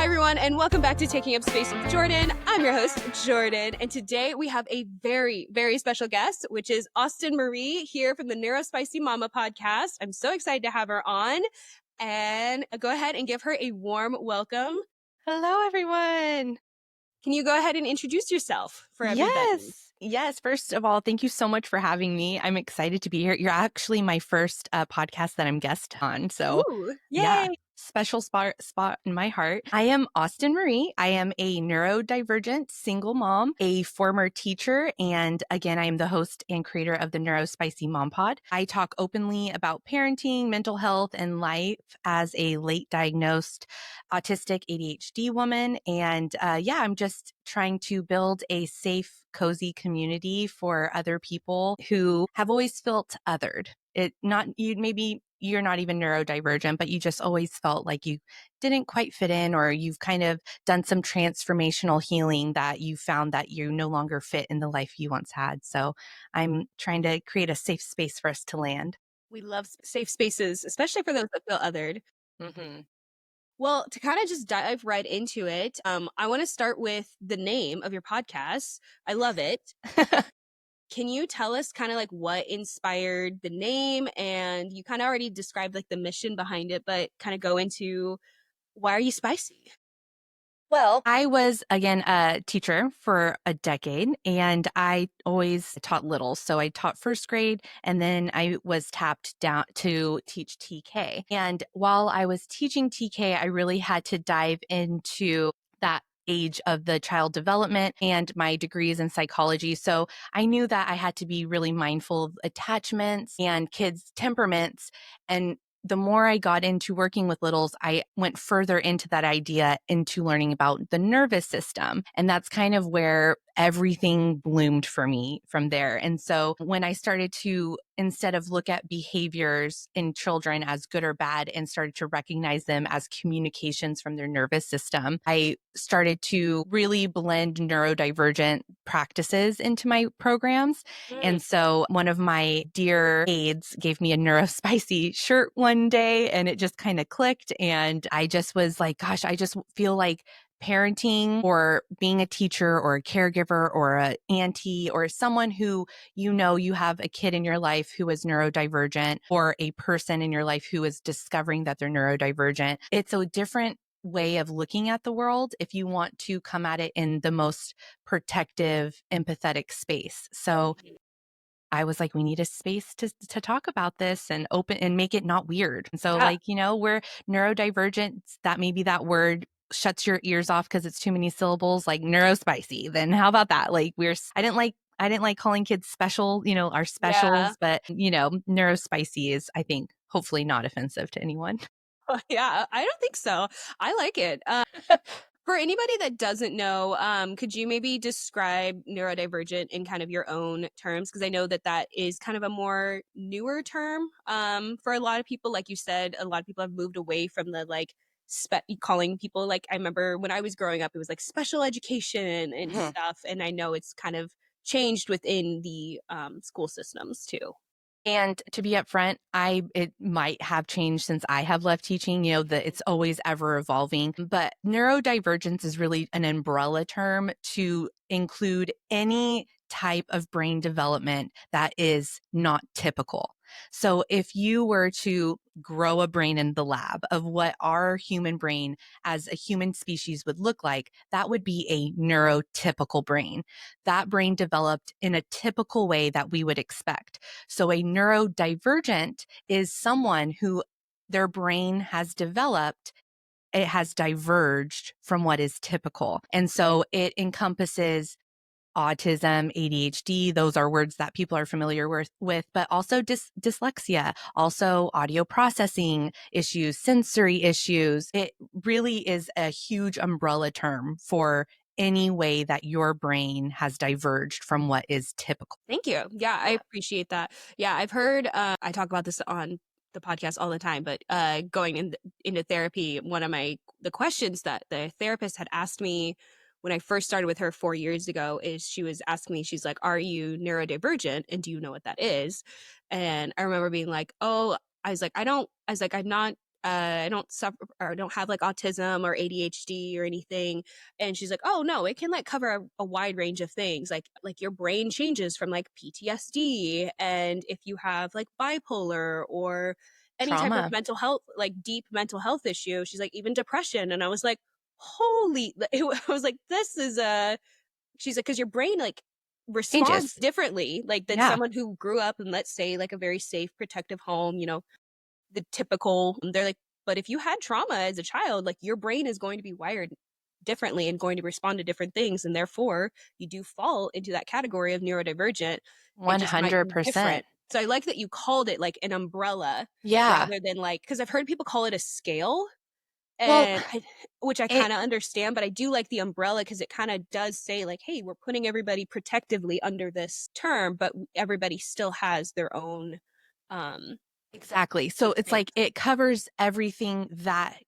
Hi, everyone, and welcome back to Taking Up Space with Jordan. I'm your host, Jordan, and today we have a very, very special guest, which is Austen Marie here from the NeuroSpicy Mama podcast. I'm so excited to have her on, and go ahead and give her a warm welcome. Hello, everyone. Can you go ahead and introduce yourself for everybody? Yes. First of all, thank you so much for having me. I'm excited to be here. You're actually my first podcast that I'm guest on. So Ooh, yeah, yay! special spot in my heart. I am Austen Marie. I am a neurodivergent single mom, a former teacher, and again, I am the host and creator of the NeuroSpicy Mom Pod. I talk openly about parenting, mental health, and life as a late diagnosed autistic ADHD woman. And I'm just trying to build a safe, cozy community for other people who have always felt othered. Maybe you're not even neurodivergent, but you just always felt like you didn't quite fit in, or you've kind of done some transformational healing that you found that you no longer fit in the life you once had. So I'm trying to create a safe space for us to land. We love safe spaces, especially for those that feel othered. Mm-hmm. Well, to kind of just dive right into it, I want to start with the name of your podcast. I love it. Can you tell us kind of like what inspired the name? And you kind of already described like the mission behind it, but kind of go into why are you spicy? Well, I was, again, a teacher for a decade, and I always taught little. So I taught first grade, and then I was tapped down to teach TK. And while I was teaching TK, I really had to dive into that age of the child development and my degrees in psychology. So I knew that I had to be really mindful of attachments and kids' temperaments. And the more I got into working with littles, I went further into that idea, into learning about the nervous system. And that's kind of where everything bloomed for me from there. And so when I started to, instead of look at behaviors in children as good or bad and started to recognize them as communications from their nervous system, I started to really blend neurodivergent practices into my programs. And so one of my dear aides gave me a NeuroSpicy shirt one day, and it just kind of clicked. And I just was like, gosh, I just feel like parenting or being a teacher or a caregiver or an auntie or someone who, you have a kid in your life who is neurodivergent, or a person in your life who is discovering that they're neurodivergent. It's a different way of looking at the world if you want to come at it in the most protective, empathetic space. So I was like, we need a space to talk about this and open and make it not weird. And so we're neurodivergent. That maybe that word shuts your ears off because it's too many syllables, like neurospicy. Then how about that? Like I didn't like calling kids special, our specials, but neurospicy is, I think, hopefully not offensive to anyone. Yeah, I don't think so. I like it. For anybody that doesn't know, could you maybe describe neurodivergent in kind of your own terms? Because I know that that is kind of a more newer term for a lot of people. Like you said, a lot of people have moved away from the like calling people, like I remember when I was growing up, it was like special education and stuff. And I know it's kind of changed within the school systems too. And to be upfront, it might have changed since I have left teaching, that it's always ever evolving. But neurodivergence is really an umbrella term to include any type of brain development that is not typical. So if you were to grow a brain in the lab of what our human brain as a human species would look like, that would be a neurotypical brain. That brain developed in a typical way that we would expect. So a neurodivergent is someone who their brain has developed, it has diverged from what is typical. And so it encompasses autism, ADHD, those are words that people are familiar with, but also dyslexia, also audio processing issues, sensory issues. It really is a huge umbrella term for any way that your brain has diverged from what is typical. Thank you. Yeah, I appreciate that. Yeah, I've heard, I talk about this on the podcast all the time, but into therapy, the questions that the therapist had asked me when I first started with her 4 years ago is she was asking me, she's like, are you neurodivergent? And do you know what that is? And I remember being like, oh, I was like, I'm not I don't suffer or don't have like autism or ADHD or anything. And she's like, oh no, it can like cover a wide range of things. Like your brain changes from like PTSD. And if you have like bipolar or any type of Trauma. mental health, like deep mental health issue, she's like, even depression. And I was like, holy, I was like, this is a, she's like, because your brain like responds Changes. differently, like than Yeah. someone who grew up in, let's say, like a very safe, protective home, the typical, they're like, but if you had trauma as a child, like your brain is going to be wired differently and going to respond to different things. And therefore, you do fall into that category of neurodivergent. It just might be 100%. different. So I like that you called it like an umbrella Yeah. rather than like, because I've heard people call it a scale. Well, And which I it kind of understand, but I do like the umbrella because it kind of does say like, hey, we're putting everybody protectively under this term, but everybody still has their own um exactly. So it's thing. like it covers everything that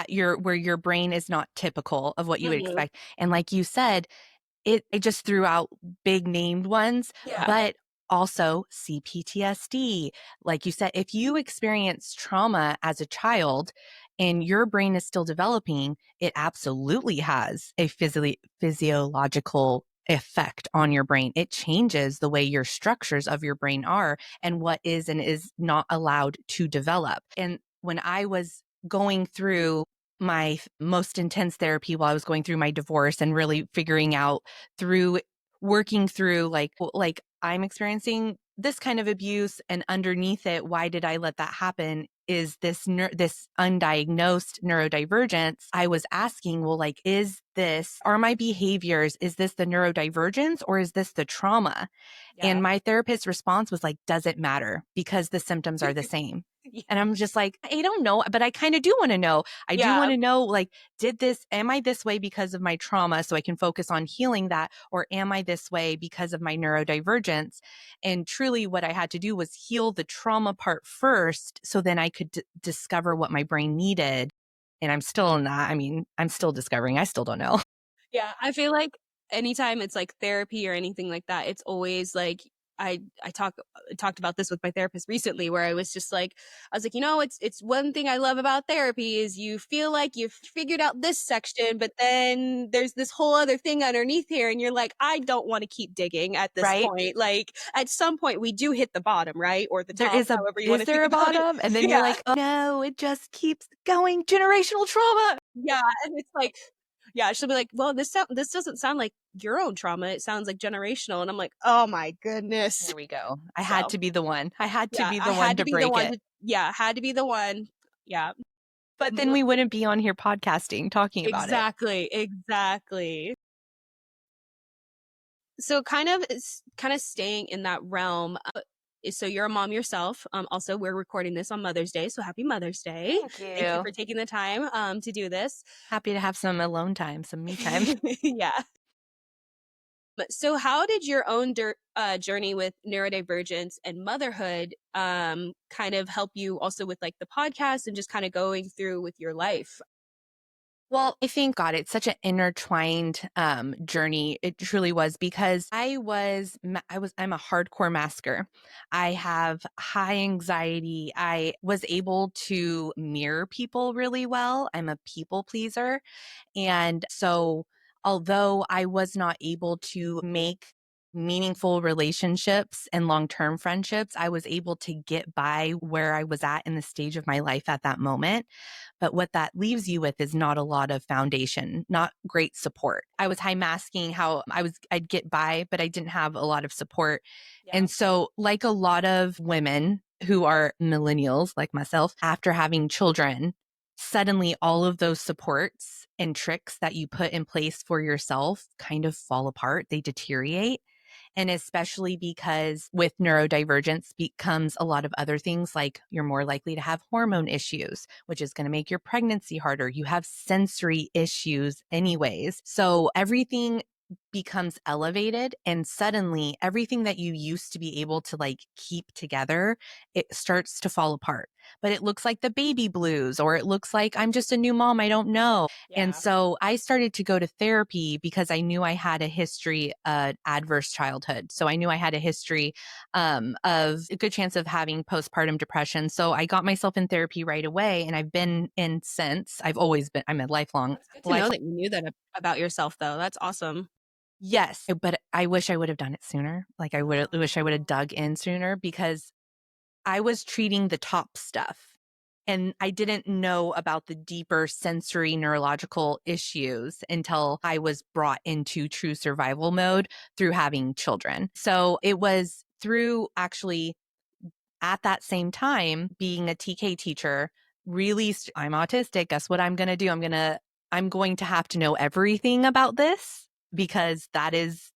your where your brain is not typical of what you would Mhm. expect. And like you said, I just threw out big named ones, Yeah. but also CPTSD. Like you said, if you experience trauma as a child and your brain is still developing, it absolutely has a physiological effect on your brain. It changes the way your structures of your brain are and what is and is not allowed to develop. And when I was going through my most intense therapy while I was going through my divorce and really figuring out through working through like I'm experiencing this kind of abuse and underneath it why did I let that happen is this undiagnosed neurodivergence. I was asking, well, like, are my behaviors, is this the neurodivergence or is this the trauma? Yeah. And my therapist's response was like, does it matter? Because the symptoms are the same. Yeah. And I'm just like, I don't know, but I kind of do want to know. I do want Yeah. to know, like, am I this way because of my trauma so I can focus on healing that? Or am I this way because of my neurodivergence? And truly, what I had to do was heal the trauma part first so then I could discover what my brain needed. And I'm still in that. I mean, I'm still discovering. I still don't know. Yeah, I feel like anytime it's like therapy or anything like that, it's always like I talked about this with my therapist recently where I was like, it's one thing I love about therapy is you feel like you've figured out this section, but then there's this whole other thing underneath here and you're like, I don't want to keep digging at this Right? point. Like at some point we do hit the bottom, right? Or the There top, is however you want is to there think a about it. bottom? And then you're Yeah. like, oh no, it just keeps going. Generational trauma. Yeah, and it's like yeah, she'll be like, "Well, this doesn't sound like your own trauma. It sounds like generational." And I'm like, "Oh my goodness." There we go. I had So, to be the one. I had to yeah, be I the one had to to be the break one it. to yeah, had to be the one. Yeah. But then M we wouldn't be on here podcasting talking about it. exactly, exactly. So kind of staying in that realm, so you're a mom yourself. Also, we're recording this on Mother's Day, so happy Mother's Day. Thank Thank you you. for taking the time, to do this. Happy to have some alone time, some me time. Yeah. But so how did your own journey with neurodivergence and motherhood kind of help you also with like the podcast and just kind of going through with your life? Well, I think God, it's such an intertwined journey. It truly was because I'm a hardcore masker. I have high anxiety. I was able to mirror people really well. I'm a people pleaser. And so, although I was not able to make meaningful relationships and long term friendships, I was able to get by where I was at in the stage of my life at that moment. But what that leaves you with is not a lot of foundation, not great support. I was high masking how I'd get by, but I didn't have a lot of support. Yeah. And so, like a lot of women who are millennials like myself, after having children, suddenly all of those supports and tricks that you put in place for yourself kind of fall apart. They deteriorate. And especially because with neurodivergence becomes a lot of other things like you're more likely to have hormone issues, which is going to make your pregnancy harder. You have sensory issues anyways. So everything becomes elevated, and suddenly everything that you used to be able to like keep together, it starts to fall apart. But it looks like the baby blues, or it looks like I'm just a new mom, I don't know. And Yeah. so I started to go to therapy because I knew I had a history, adverse childhood. So I knew I had a history of a good chance of having postpartum depression. So I got myself in therapy right away, and I've been in since. I've always been. I'm a That's good to lifelong. know that you knew that about yourself, though. That's awesome. Yes, but I wish I would have done it sooner. Like I wish I would have Oh. dug in sooner because I was treating the top stuff. And I didn't know about the deeper sensory neurological issues until I was brought into true survival mode through having children. So it was through actually at that same time being a TK teacher, really, I'm autistic. Guess what I'm going to do? I'm going to have to know everything about this because that is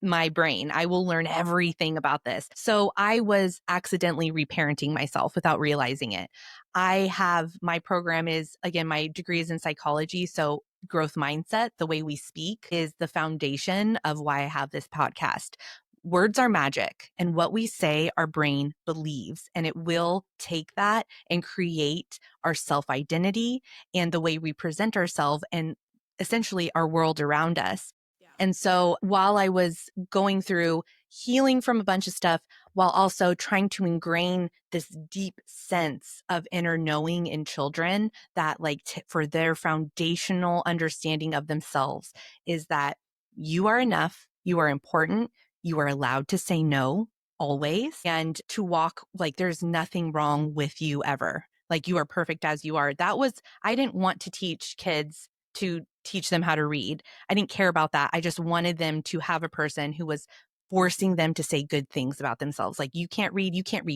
my brain. I will learn everything about this. So I was accidentally reparenting myself without realizing it. I have my program is, again, my degree is in psychology. So growth mindset, the way we speak, is the foundation of why I have this podcast. Words are magic, and what we say, our brain believes, and it will take that and create our self identity and the way we present ourselves and essentially our world around us. Yeah. And so while I was going through healing from a bunch of stuff, while also trying to ingrain this deep sense of inner knowing in children that, like, for their foundational understanding of themselves, is that you are enough, you are important, you are allowed to say no always, and to walk like there's nothing wrong with you ever. Like you are perfect as you are. I didn't want to teach kids to teach them how to read. I didn't care about that. I just wanted them to have a person who was forcing them to say good things about themselves. Like, you can't read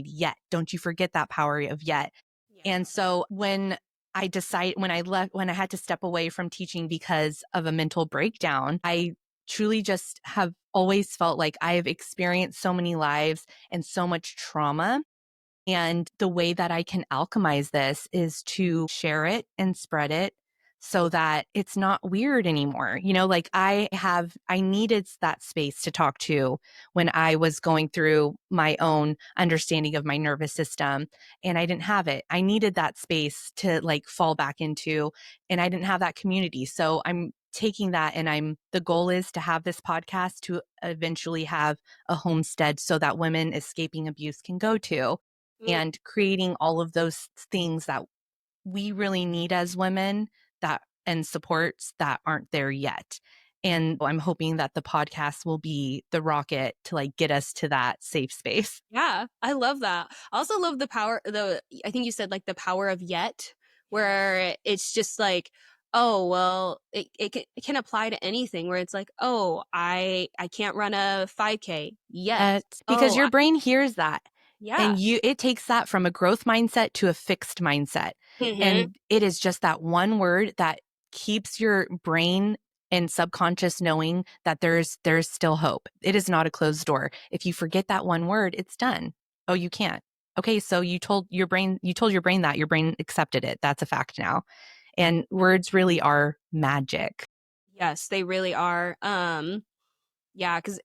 yet. Don't you forget that power of yet. Yeah. And so when I had to step away from teaching because of a mental breakdown, I truly just have always felt like I've experienced so many lives and so much trauma. And the way that I can alchemize this is to share it and spread it so that it's not weird anymore. Like I needed that space to talk to when I was going through my own understanding of my nervous system, and I didn't have it. I needed that space to like fall back into, and I didn't have that community. So I'm taking that, and the goal is to have this podcast to eventually have a homestead so that women escaping abuse can go to, Mm. and creating all of those things that we really need as women, that and supports that aren't there yet. And I'm hoping that the podcast will be the rocket to like get us to that safe space. Yeah, I love that. I also love I think you said like the power of yet, Yes. where it's just like, oh, well, it can apply to anything where it's like, oh, I can't run a 5K yet. Because Oh, your brain hears that, yeah. and it takes that from a growth mindset to a fixed mindset. Hmm. And it is just that one word that keeps your brain and subconscious knowing that there's still hope. It is not a closed door. If you forget that one word, it's done. Oh, you can't. Okay, so you told your brain that your brain accepted it. That's a fact now. And words really are magic. Yes, they really are. Yeah, because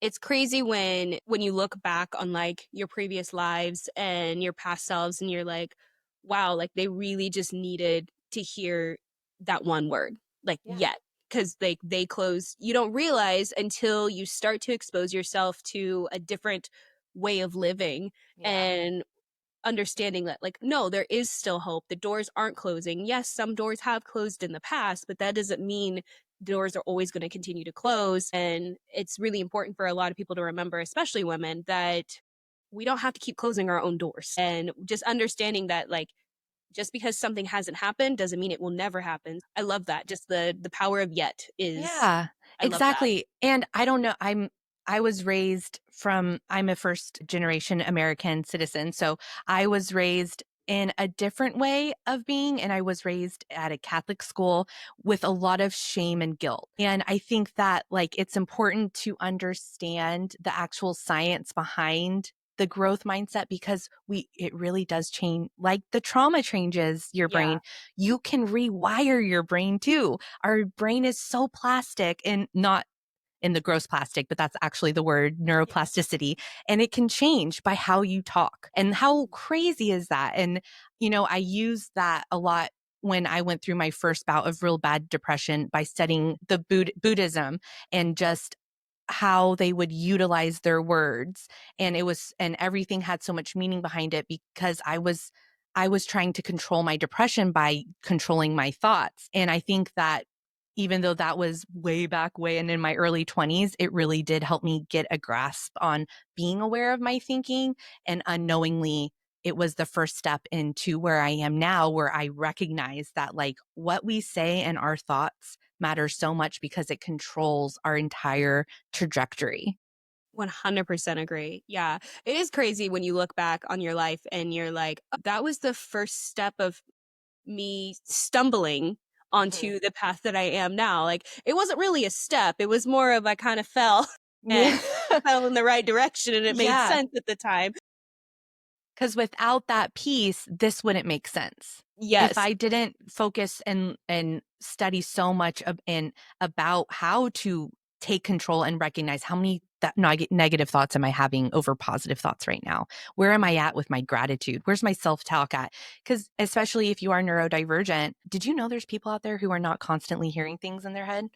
it's crazy when you look back on like your previous lives and your past selves, and you're like, wow, like they really just needed to hear that one word, like Yeah. yet, because they close. You don't realize until you start to expose yourself to a different way of living Yeah. and understanding that like no, there is still hope. The doors aren't closing. Yes, some doors have closed in the past, but that doesn't mean doors are always going to continue to close. And it's really important for a lot of people to remember, especially women, that we don't have to keep closing our own doors, and just understanding that like just because something hasn't happened doesn't mean it will never happen. I love that. Just the power of yet is, Yeah, I love that. exactly. And I don't know, I'm a first generation American citizen. So I was raised in a different way of being, and I was raised at a Catholic school with a lot of shame and guilt. And I think that like it's important to understand the actual science behind the growth mindset, because it really does change, like the trauma changes your Yeah. brain. You can rewire your brain too. Our brain is so plastic, and not in the gross plastic, but that's actually the word neuroplasticity. And it can change by how you talk. And how crazy is that? And, I use that a lot when I went through my first bout of real bad depression by studying the Buddhism and just how they would utilize their words. And everything had so much meaning behind it because I was trying to control my depression by controlling my thoughts. And I think that even though that was way back when in my early 20s, it really did help me get a grasp on being aware of my thinking. And unknowingly, it was the first step into where I am now, where I recognize that like what we say and our thoughts matter so much because it controls our entire trajectory. 100% agree. Yeah. It is crazy when you look back on your life and you're like, "Oh, that was the first step of me stumbling Mhm. onto the path that I am now." Like, it wasn't really a step. It was more of I kind of fell and Yeah. fell in the right direction and it made Yeah. sense at the time. Because without that piece, this wouldn't make sense. If Yes. I didn't focus and study so much about how to take control and recognize how many negative thoughts am I having over positive thoughts right now? Where am I at with my gratitude? Where's my self-talk at? Because especially if you are neurodivergent, did you know there's people out there who are not constantly hearing things in their head?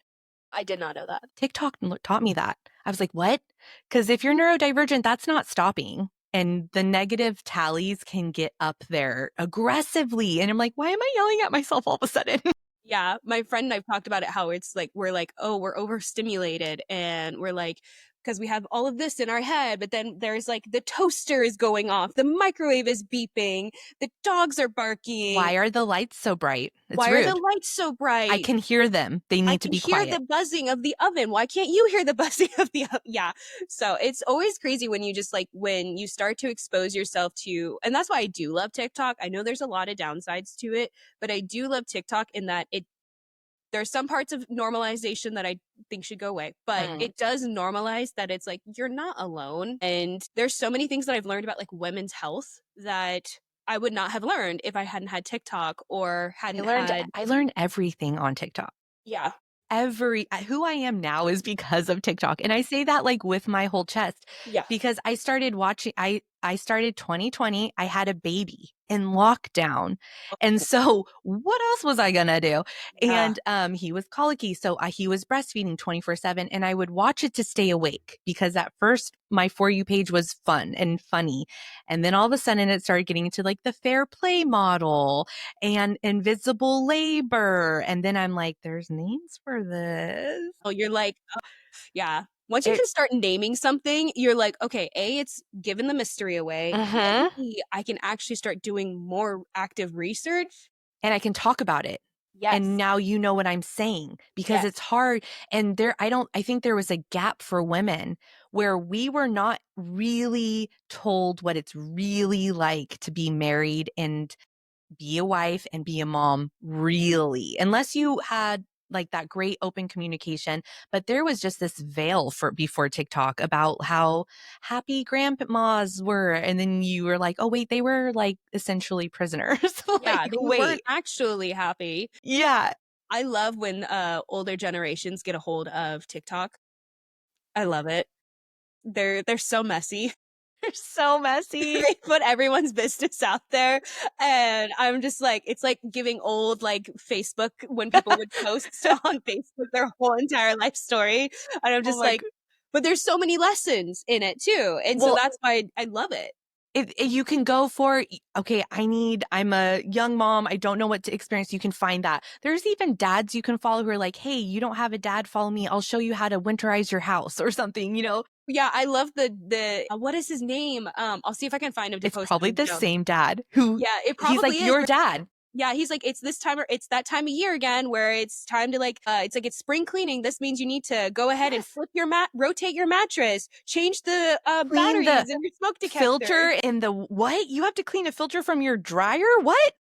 I did not know that. TikTok taught me that. I was like, what? Because if you're neurodivergent, that's not stopping. And the negative tallies can get up there aggressively. And I'm like, why am I yelling at myself all of a sudden? Yeah, my friend and I've talked about it, how it's like we're like, "Oh, we're overstimulated," and we're like, because we have all of this in our head, but then there's like the toaster is going off, the microwave is beeping, the dogs are barking. Why are the lights so bright? It's Why are the rude. lights so I bright? can hear them. They I need to can be hear quiet. the buzzing of the oven. Why can't you hear the buzzing of the oven? Yeah. So it's always crazy when you just like when you start to expose yourself to, and that's why I do love TikTok. I know there's a lot of downsides to it, but I do love TikTok in that there's some parts of normalization that I think should go away, but Mm. it does normalize that it's like you're not alone. And there's so many things that I've learned about like women's health that I would not have learned if I hadn't had TikTok or I hadn't learned had, I learned everything on TikTok. yeah, Who I am now is because of TikTok. And I say that like with my whole chest yeah. because I started 2020, I had a baby in lockdown. And so what else was I going to do? Yeah. And he was colicky, so he was breastfeeding 24/7 and I would watch it to stay awake because at first my For You page was fun and funny. And then all of a sudden it started getting into like the fair play model and invisible labor. And then I'm like, there's names for this. Oh, you're like, yeah. Once you It, can start naming something, you're like, okay, A, it's given the mystery away. And uh-huh. B, I can actually start doing more active research. And I can talk about it. And Yes. now you know what I'm saying because it's Yes. hard. And I think there was a gap for women where we were not really told what it's really like to be married and be a wife and be a mom, really, unless you had like that great open communication. But there was just this veil for before TikTok about how happy grandmas were. And then you were like, oh, wait, they were like essentially prisoners. Yeah, Like, they weren't wait. actually happy. Yeah. I love when older generations get a hold of TikTok. I love it. They're so messy. They're so messy. They put everyone's business out there and I'm just like it's like giving old like Facebook when people would post on Facebook their whole entire life story and I'm Oh just my like God. but there's so many lessons in it too. And so Well, that's why I love it. if you can go for, okay, I'm a young mom. I don't know what to experience. You can find that. There's even dads you can follow who are like, hey, you don't have a dad, follow me. I'll show you how to winterize your house or something. Yeah, I love the what is his name? I'll see if I can find him to It's post probably him the down. same dad who Yeah, it he's probably like, is. your dad. Yeah, he's like, it's this time or it's that time of year again where it's time to like, it's like it's spring cleaning. This means you need to go ahead and Yes. flip your rotate your mattress, change the Clean the batteries in your smoke detector. filter in the what? You have to clean a filter from your dryer? What?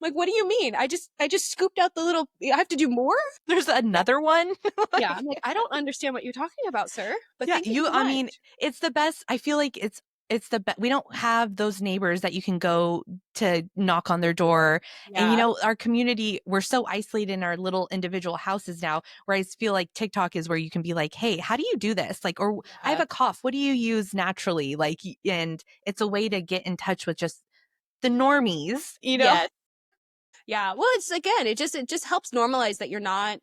Like, what do you mean? I just scooped out the little. I have to do more. There's another one? Yeah, I'm Like, like, I don't understand what you're talking about, sir. But yeah, thank you so I mean, much. it's the best. I feel like it's we don't have those neighbors that you can go to knock on their door. And, Yeah. our community, we're so isolated in our little individual houses now, where I feel like TikTok is where you can be like, hey, how do you do this? Like, or I have Yeah. a cough. What do you use naturally? Like, and it's a way to get in touch with just the normies. Yes. Yeah. Well, it's again, it just helps normalize that you're not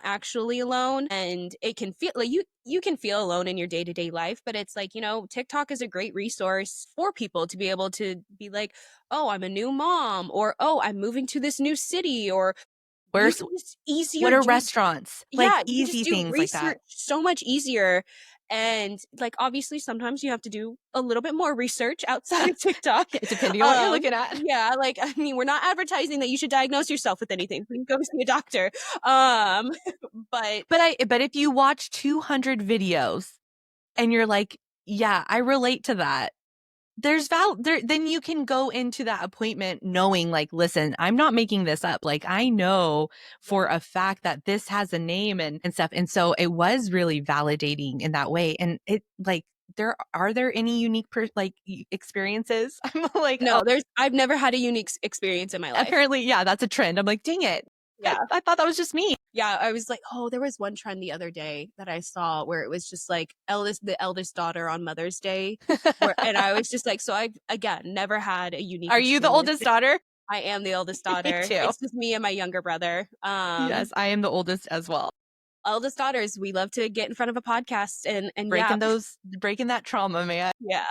actually alone, and it can feel like you can feel alone in your day-to-day life, but it's like, TikTok is a great resource for people to be able to be like, "Oh, I'm a new mom," or, "Oh, I'm moving to this new city," or you Where's can just easier what are do restaurants? Like yeah, you can just easy do things like research that. so much easier. And like obviously sometimes you have to do a little bit more research outside of TikTok. Yeah, depending on what you're looking at. Yeah, like I mean, we're not advertising that you should diagnose yourself with anything. Please go see a doctor. Um, but But if you watch 200 videos and you're like, yeah, I relate to that. Then you can go into that appointment knowing like, listen, I'm not making this up. Like I know for a fact that this has a name and stuff. And so it was really validating in that way. And it like, are there any unique experiences? I'm like, oh, no, I've never had a unique experience in my life. apparently, yeah, that's a trend. I'm like, dang it. Yeah. I thought that was just me. Yeah, I was like, oh, there was one trend the other day that I saw where it was just like the eldest daughter on Mother's Day, and I was just like, so I've again never had a unique Are you the experience. oldest daughter? I am the oldest Me daughter. too. It's just me and my younger brother. Yes, I am the oldest as well. Eldest daughters, we love to get in front of a podcast and yeah, Breaking that trauma, man. yeah.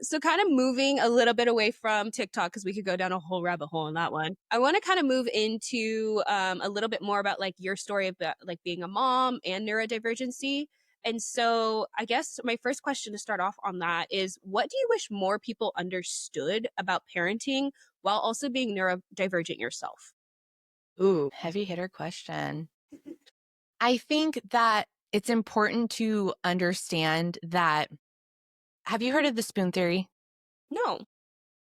So kind of moving a little bit away from TikTok because we could go down a whole rabbit hole on that one. I want to kind of move into a little bit more about like your story about like being a mom and neurodivergency. And so I guess my first question to start off on that is what do you wish more people understood about parenting while also being neurodivergent yourself? Ooh, heavy hitter question. I think that it's important to understand that. Have you heard of the spoon theory? No.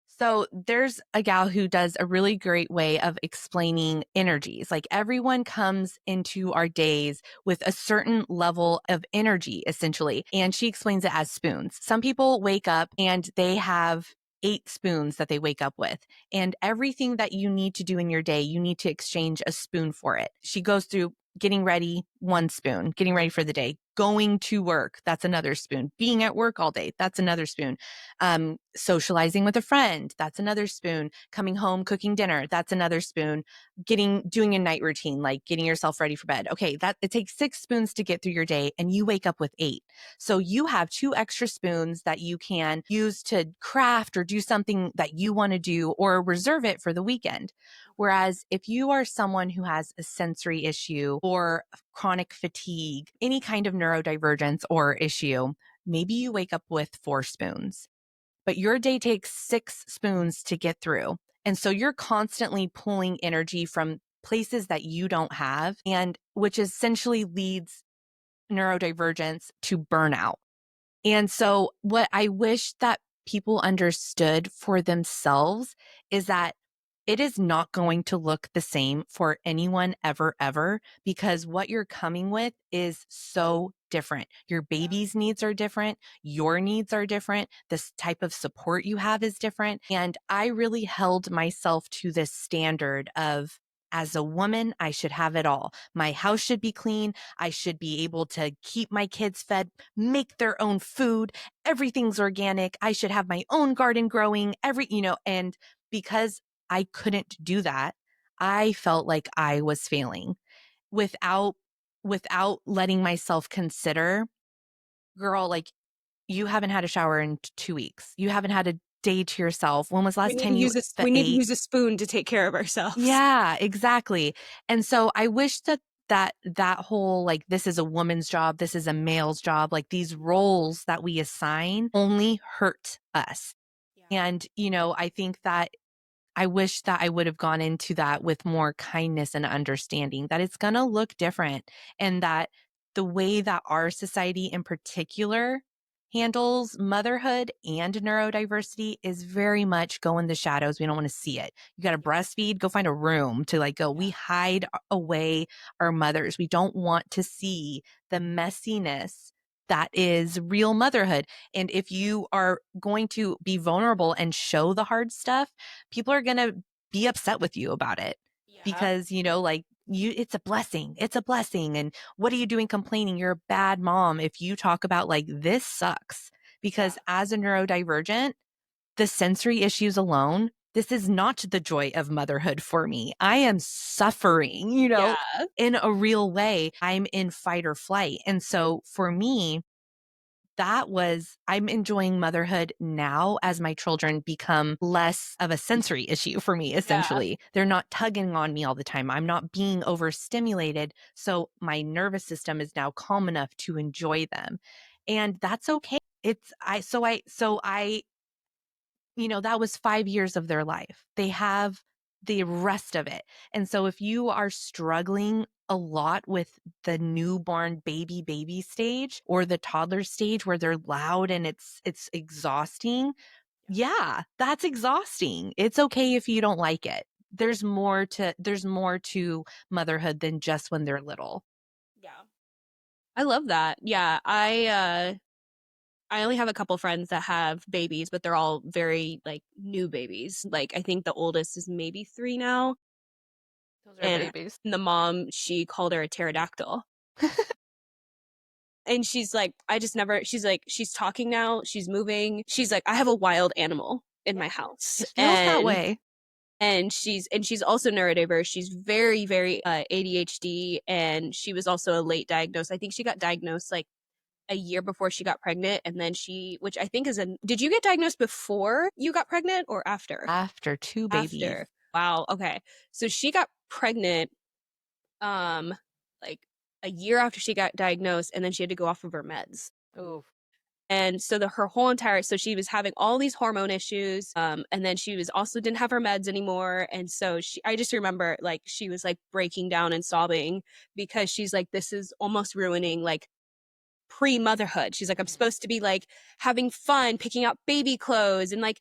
So there's a gal who does a really great way of explaining energies. Like everyone comes into our days with a certain level of energy, essentially. And she explains it as spoons. Some people wake up and they have 8 spoons that they wake up with. And everything that you need to do in your day, you need to exchange a spoon for it. She goes through getting ready, 1 spoon, getting ready for the day, going to work, that's another spoon, being at work all day, that's another spoon, socializing with a friend, that's another spoon, coming home, cooking dinner, that's another spoon, doing a night routine, like getting yourself ready for bed. Okay, that it takes 6 spoons to get through your day and you wake up with 8. So you have 2 extra spoons that you can use to craft or do something that you want to do or reserve it for the weekend. Whereas if you are someone who has a sensory issue or chronic fatigue, any kind of neurodivergence or issue, maybe you wake up with 4 spoons, but your day takes 6 spoons to get through. And so you're constantly pulling energy from places that you don't have, and which essentially leads neurodivergence to burnout. And so, what I wish that people understood for themselves is that it is not going to look the same for anyone ever, ever, because what you're coming with is so different. Your baby's needs are different. Your needs are different. This type of support you have is different. And I really held myself to this standard of, as a woman, I should have it all. My house should be clean. I should be able to keep my kids fed, make their own food. Everything's organic. I should have my own garden growing and because I couldn't do that, I felt like I was failing without letting myself consider, girl, like you haven't had a shower in 2 weeks. You haven't had a day to yourself. When was the We last need to time you use this the we need to ate? use a spoon to take care of ourselves. Yeah, exactly. And so I wish that whole like this is a woman's job, this is a male's job, like these roles that we assign only hurt us. Yeah. And I think that I wish that I would have gone into that with more kindness and understanding that it's going to look different, and that the way that our society in particular handles motherhood and neurodiversity is very much go in the shadows. We don't want to see it. You got to breastfeed, go find a room to like go. We hide away our mothers. We don't want to see the messiness that is real motherhood. And if you are going to be vulnerable and show the hard stuff, people are going to be upset with you about it Yeah. because, like it's a blessing. It's a blessing. And what are you doing complaining? You're a bad mom if you talk about like this sucks. Yeah. Because as a neurodivergent, the sensory issues alone, this is not the joy of motherhood for me. I am suffering, Yeah. in a real way. I'm in fight or flight. And so for me, I'm enjoying motherhood now as my children become less of a sensory issue for me, Yeah. essentially. They're not tugging on me all the time. I'm not being overstimulated. So my nervous system is now calm enough to enjoy them. And that's okay. That was 5 years of their life. They have the rest of it. And so if you are struggling a lot with the newborn baby stage or the toddler stage where they're loud and it's exhausting, yeah, that's exhausting. It's okay if you don't like it. There's more to motherhood than just when they're little. Yeah. I love that. Yeah. I only have a couple friends that have babies, but they're all very like new babies. Like I think the oldest is maybe 3 now. Those are And babies. the mom, she called her a pterodactyl. And she's like, I just never, she's like, she's talking now, she's moving. She's like, I have a wild animal in my Yeah. house. It feels that way. And she's also neurodiverse. She's very, very ADHD. And she was also a late diagnosis. I think she got diagnosed like a year before she got pregnant. And then which I think did you get diagnosed before you got pregnant or after? After two babies. After. Wow. Okay. So she got pregnant um like a year after she got diagnosed, and then she had to go off of her meds. Ooh. And so her whole entire, so she was having all these hormone issues, and then she was also didn't have her meds anymore. And so I just remember like she was like breaking down and sobbing because she's like, this is almost ruining like pre-motherhood. She's like, I'm supposed to be like having fun, picking out baby clothes and like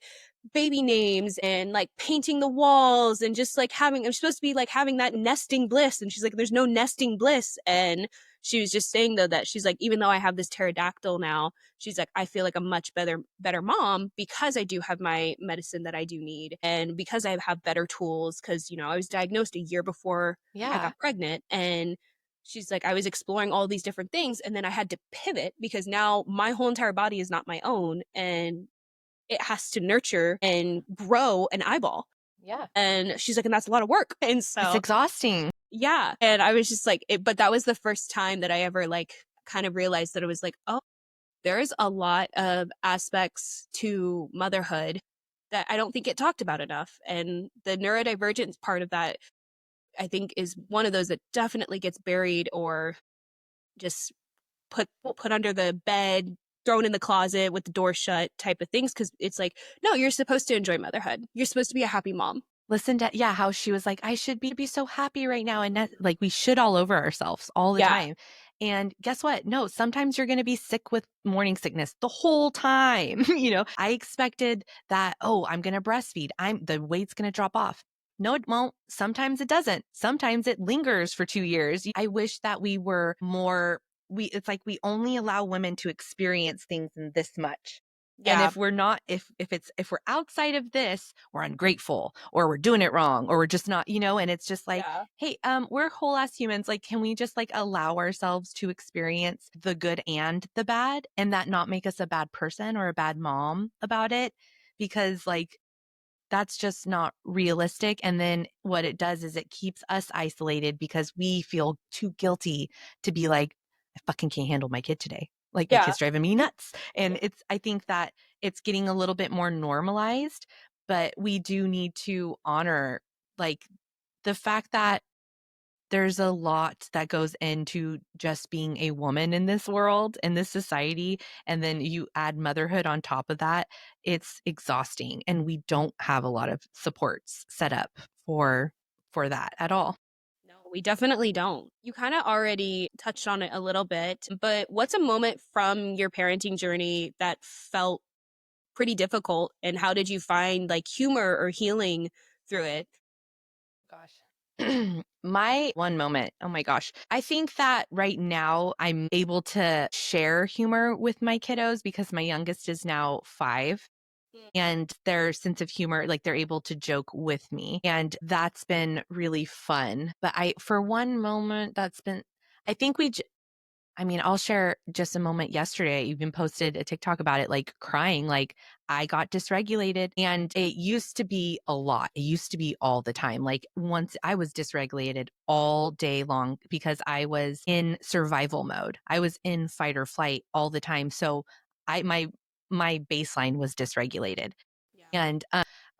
baby names and like painting the walls and just like I'm supposed to be like having that nesting bliss. And she's like, there's no nesting bliss. And she was just saying though that she's like, even though I have this pterodactyl now, she's like, I feel like a much better mom because I do have my medicine that I do need. And because I have better tools, because I was diagnosed a year before I Yeah. got pregnant. And she's like, I was exploring all these different things, and then I had to pivot because now my whole entire body is not my own, and it has to nurture and grow an eyeball. Yeah. And she's like, and that's a lot of work. And It's so, exhausting. yeah. And I was just like, but that was the first time that I ever like kind of realized that it was like, oh, there's a lot of aspects to motherhood that I don't think get talked about enough. And the neurodivergence part of that, I think, is one of those that definitely gets buried or just put under the bed, thrown in the closet with the door shut type of things, because it's like, no, you're supposed to enjoy motherhood. You're supposed to be a happy mom. Listen to, yeah, how she was like, I should be so happy right now. And that, like, we should all over ourselves all the Yeah. time. And guess what? No, sometimes you're going to be sick with morning sickness the whole time. I expected that, oh, I'm going to breastfeed. The weight's going to drop off. No, it won't. Sometimes it doesn't. Sometimes it lingers for 2 years. I wish that we were more, it's like we only allow women to experience things in this much. And Yeah. if we're not, if we're outside of this, we're ungrateful or we're doing it wrong or we're just not, and it's just like, Yeah. hey, we're whole ass humans. Like, can we just like allow ourselves to experience the good and the bad and that not make us a bad person or a bad mom about it? Because like, that's just not realistic. And then what it does is it keeps us isolated because we feel too guilty to be like, I fucking can't handle my kid today. Like my Yeah. kid's driving me nuts. And I think that it's getting a little bit more normalized, but we do need to honor like the fact that there's a lot that goes into just being a woman in this world, in this society. And then you add motherhood on top of that. It's exhausting. And we don't have a lot of supports set up for that at all. No, we definitely don't. You kind of already touched on it a little bit, but what's a moment from your parenting journey that felt pretty difficult, and how did you find like humor or healing through it? Gosh. My one moment, oh my gosh. I think that right now I'm able to share humor with my kiddos because my youngest is now 5 Mm. and their sense of humor, like they're able to joke with me. And that's been really fun. But for one moment, I think I'll share just a moment yesterday. I even posted a TikTok about it, like crying, like I got dysregulated and it used to be a lot. It used to be all the time. Like once I was dysregulated all day long because I was in survival mode. I was in fight or flight all the time. So I, my baseline was dysregulated. Yeah. And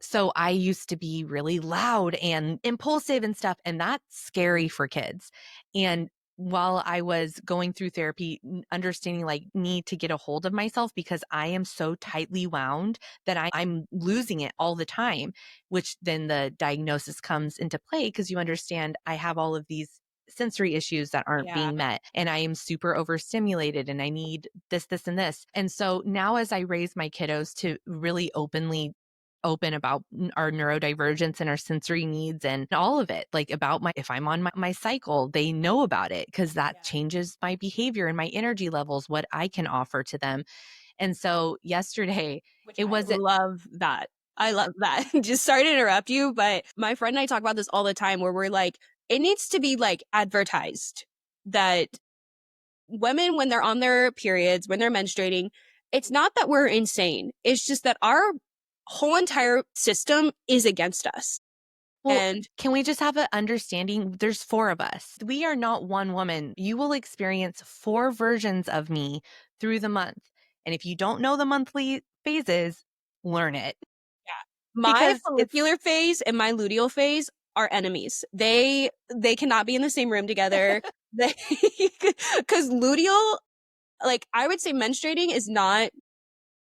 so I used to be really loud and impulsive and stuff, and that's scary for kids. And while I was going through therapy, understanding like need to get a hold of myself because I am so tightly wound that I'm losing it all the time, which then the diagnosis comes into play because you understand I have all of these sensory issues that aren't Yeah. being met and I am super overstimulated and I need this and this. And so now as I raise my kiddos to really open about our neurodivergence and our sensory needs and all of it, like about if I'm on my cycle, they know about it because that Yeah. changes my behavior and my energy levels, what I can offer to them. And so yesterday Which it I wasn't, love that. I love that. Just sorry to interrupt you, but my friend and I talk about this all the time where we're like, it needs to be like advertised that women, when they're on their periods, when they're menstruating, it's not that we're insane. It's just that our whole entire system is against us. well, And can we just have an understanding? There's 4 of us. We are not one woman. You will experience 4 versions of me through the month. And if you don't know the monthly phases, learn it yeah, my because it's follicular phase and my luteal phase are enemies. They cannot be in the same room together. They because luteal, like I would say menstruating is not,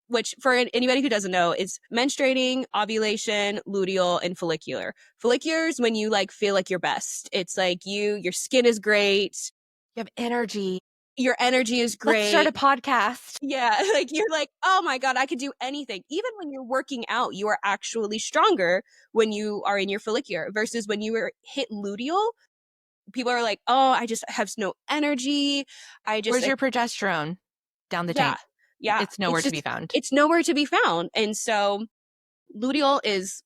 which for anybody who doesn't know is menstruating, ovulation, luteal, and follicular. Follicular is when you like feel like your best. It's like your skin is great, you have energy. your energy is Let's start a great. podcast. Yeah, like you're like, oh my God, I could do anything. Even when you're working out, you are actually stronger when you are in your follicular versus when you are hit luteal. People are like, oh, I just have no energy. I just Where's like, your progesterone? Down the yeah, tank. yeah. It's nowhere to be found. It's nowhere to be found. And so luteal is,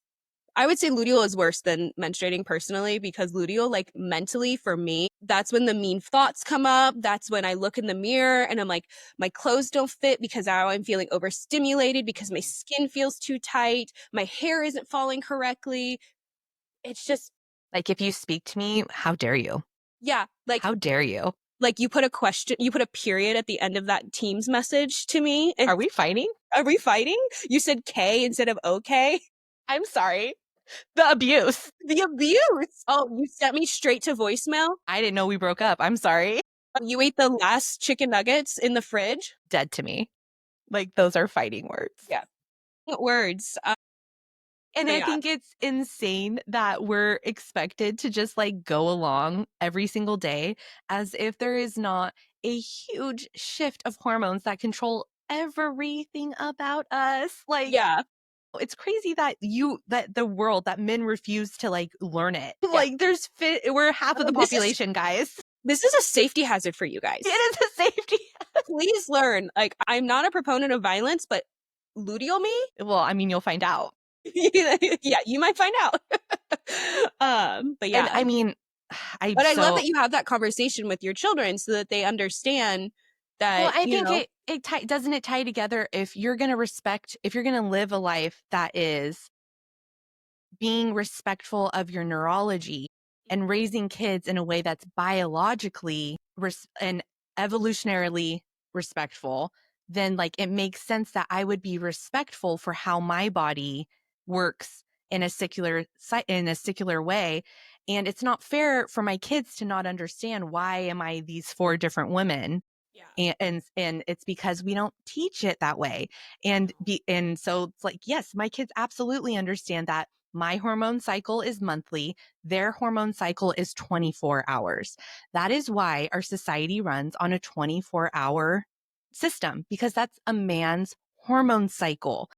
I would say luteal is worse than menstruating personally because luteal, like mentally for me, that's when the mean thoughts come up. That's when I look in the mirror and I'm like, my clothes don't fit because now I'm feeling overstimulated because my skin feels too tight. My hair isn't falling correctly. It's just, Like, if you speak to me, how dare you? yeah, How dare you? like you put a question, you put a period at the end of that Teams message to me. And Are we fighting? are we fighting? You said K instead of okay. I'm sorry. The abuse. The abuse. Oh, you sent me straight to voicemail. I didn't know we broke up. I'm sorry. You ate the last chicken nuggets in the fridge. Dead to me. Like, those are fighting words. Yeah. Words. And But I yeah. think it's insane that we're expected to just like go along every single day as if there is not a huge shift of hormones that control everything about us. Like, Yeah. it's crazy that the world that men refuse to like learn it. Yeah. Like we're half of the This is population, guys. this is a safety hazard for you It guys. is a safety. Please learn. Like I'm not a proponent of violence, but luteal me? Well, I mean, you'll find out. Yeah, you might find out. But And yeah. I mean, But I love that you have that conversation with your children so that they understand well, that, I think doesn't it tie together if you're going to live a life that is being respectful of your neurology and raising kids in a way that's biologically and evolutionarily respectful, then like it makes sense that I would be respectful for how my body works in a secular way. And it's not fair for my kids to not understand why am I these 4 different women, yeah. and it's because we don't teach it that way. And so it's like, yes, my kids absolutely understand that my hormone cycle is monthly, their hormone cycle is 24 hours. That is why our society runs on a 24-hour system, because that's a man's hormone cycle.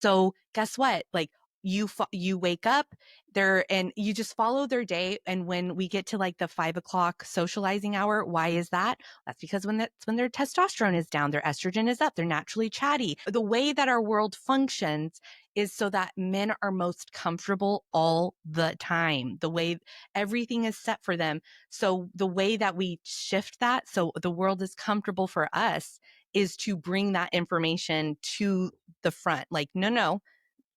So guess what? Like, you wake up there and you just follow their day. And when we get to like the 5 o'clock socializing hour, why is that? That's because that's when their testosterone is down, their estrogen is up, they're naturally chatty. The way that our world functions is so that men are most comfortable all the time. The way everything is set for them. So the way that we shift that so the world is comfortable for us is to bring that information to the front. Like, no,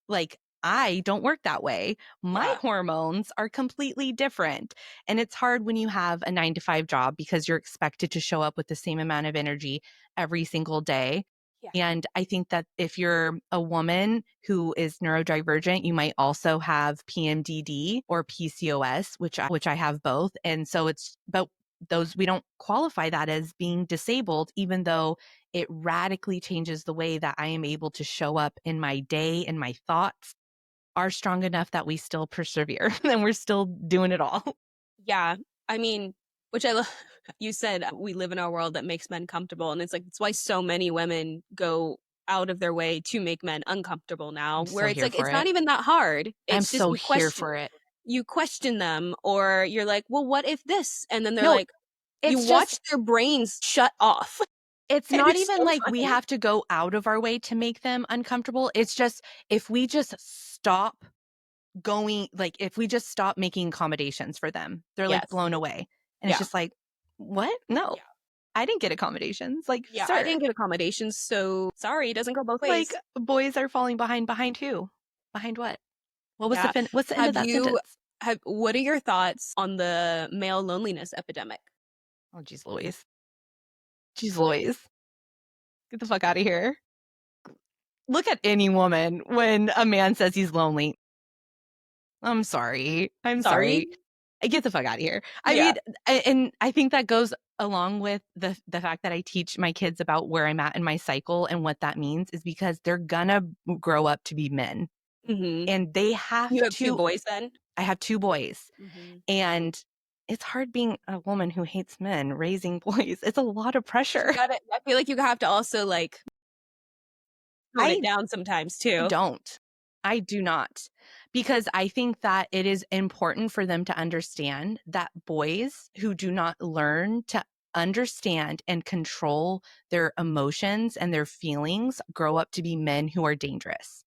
like I don't work that way. My Yeah. hormones are completely different. And it's hard when you have a 9 to 5 job because you're expected to show up with the same amount of energy every single day. Yeah. And I think that if you're a woman who is neurodivergent, you might also have PMDD or PCOS, which I have both. And so but those, we don't qualify that as being disabled, even though it radically changes the way that I am able to show up in my day, and my thoughts are strong enough that we still persevere and we're still doing it all. Yeah. I mean, which I love. You said we live in a world that makes men comfortable. And it's like, it's why so many women go out of their way to make men uncomfortable now, I'm where so it's here like, for it's not it. even that hard. I'm It's just so here for it. you question them, or you're like, well, what if this? And then they're No, like, you it's watch just, their brains shut off. it's And not it's so even like we funny. have to go out of our way to make them uncomfortable. It's just if we just stop going, like if we just stop making accommodations for them, they're like Yes. blown away. And it's Yeah. just like, what? No, Yeah. I didn't get accommodations. Like, Yeah. I sir, didn't get accommodations. So sorry. It doesn't go both like ways. boys are falling behind. Behind who? Behind what? Yeah. What's the end of Have that you, sentence? what are your thoughts on the male loneliness epidemic? Oh, geez, Louise. Geez, Louise. Get the fuck out of here. Look at any woman when a man says he's lonely. I'm sorry. I'm Sorry? sorry. Get the fuck out of here. I Yeah. mean, and I think that goes along with the fact that I teach my kids about where I'm at in my cycle, and what that means is because they're gonna grow up to be men, Mhm. and they have You have 2 to. boys then? I have 2 boys, Mhm. and it's hard being a woman who hates men raising boys. It's a lot of 'Cause you pressure. gotta, I feel like you have to also, like, tone it I down sometimes too. don't. I do not. Because I think that it is important for them to understand that boys who do not learn to understand and control their emotions and their feelings grow up to be men who are dangerous.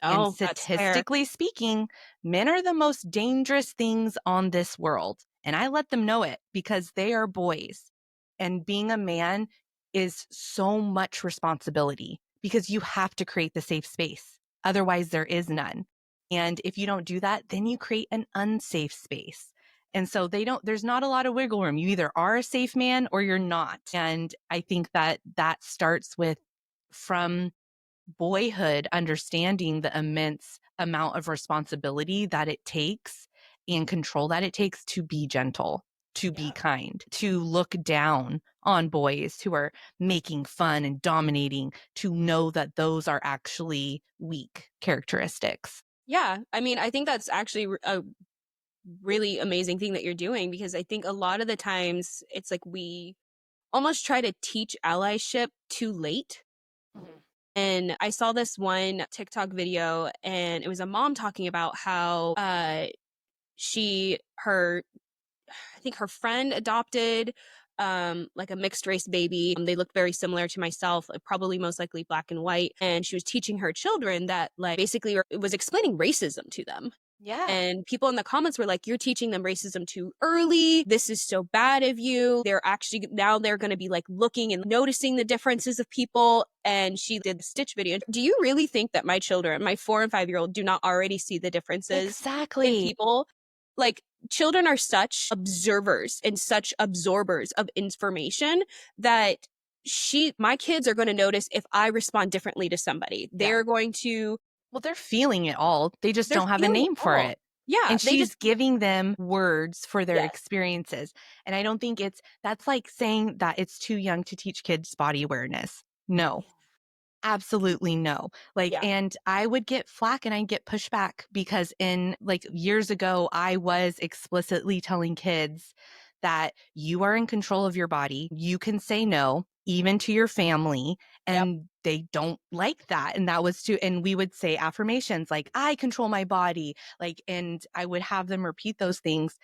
And Oh, that's fair. statistically speaking, men are the most dangerous things on this world. And I let them know it because they are boys. And being a man is so much responsibility because you have to create the safe space. Otherwise, there is none. And if you don't do that, then you create an unsafe space. And so there's not a lot of wiggle room. You either are a safe man or you're not. And I think that that starts with from boyhood, understanding the immense amount of responsibility that it takes and control that it takes to be gentle, to be Yeah. kind, to look down on boys who are making fun and dominating, to know that those are actually weak characteristics. Yeah, I mean, I think that's actually a really amazing thing that you're doing, because I think a lot of the times it's like we almost try to teach allyship too late. Mhm. And I saw this one TikTok video, and it was a mom talking about how her I think her friend adopted like a mixed race baby. They look very similar to myself, like probably most likely black and white. And she was teaching her children that, like, basically it was explaining racism to them. Yeah. And people in the comments were like, you're teaching them racism too early. This is so bad of you. They're actually, now they're going to be like looking and noticing the differences of people. And she did the Stitch video. Do you really think that my children, my 4 and 5-year-old, do not already see the differences in Exactly. people? Like, children are such observers and such absorbers of information that my kids are going to notice if I respond differently to somebody. Yeah. They're going to, Well, they're feeling it all. They just they're don't have a feeling it name for all. it. Yeah, And they just, she's giving them words for their yes. experiences. And I don't think that's like saying that it's too young to teach kids body awareness. No, absolutely no. Like, Yeah. and I would get flack and I'd get pushback because in like years ago, I was explicitly telling kids that you are in control of your body. You can say no, even to your family. Yep. And they don't like that. And that was and we would say affirmations like, I control my body. Like, and I would have them repeat those things.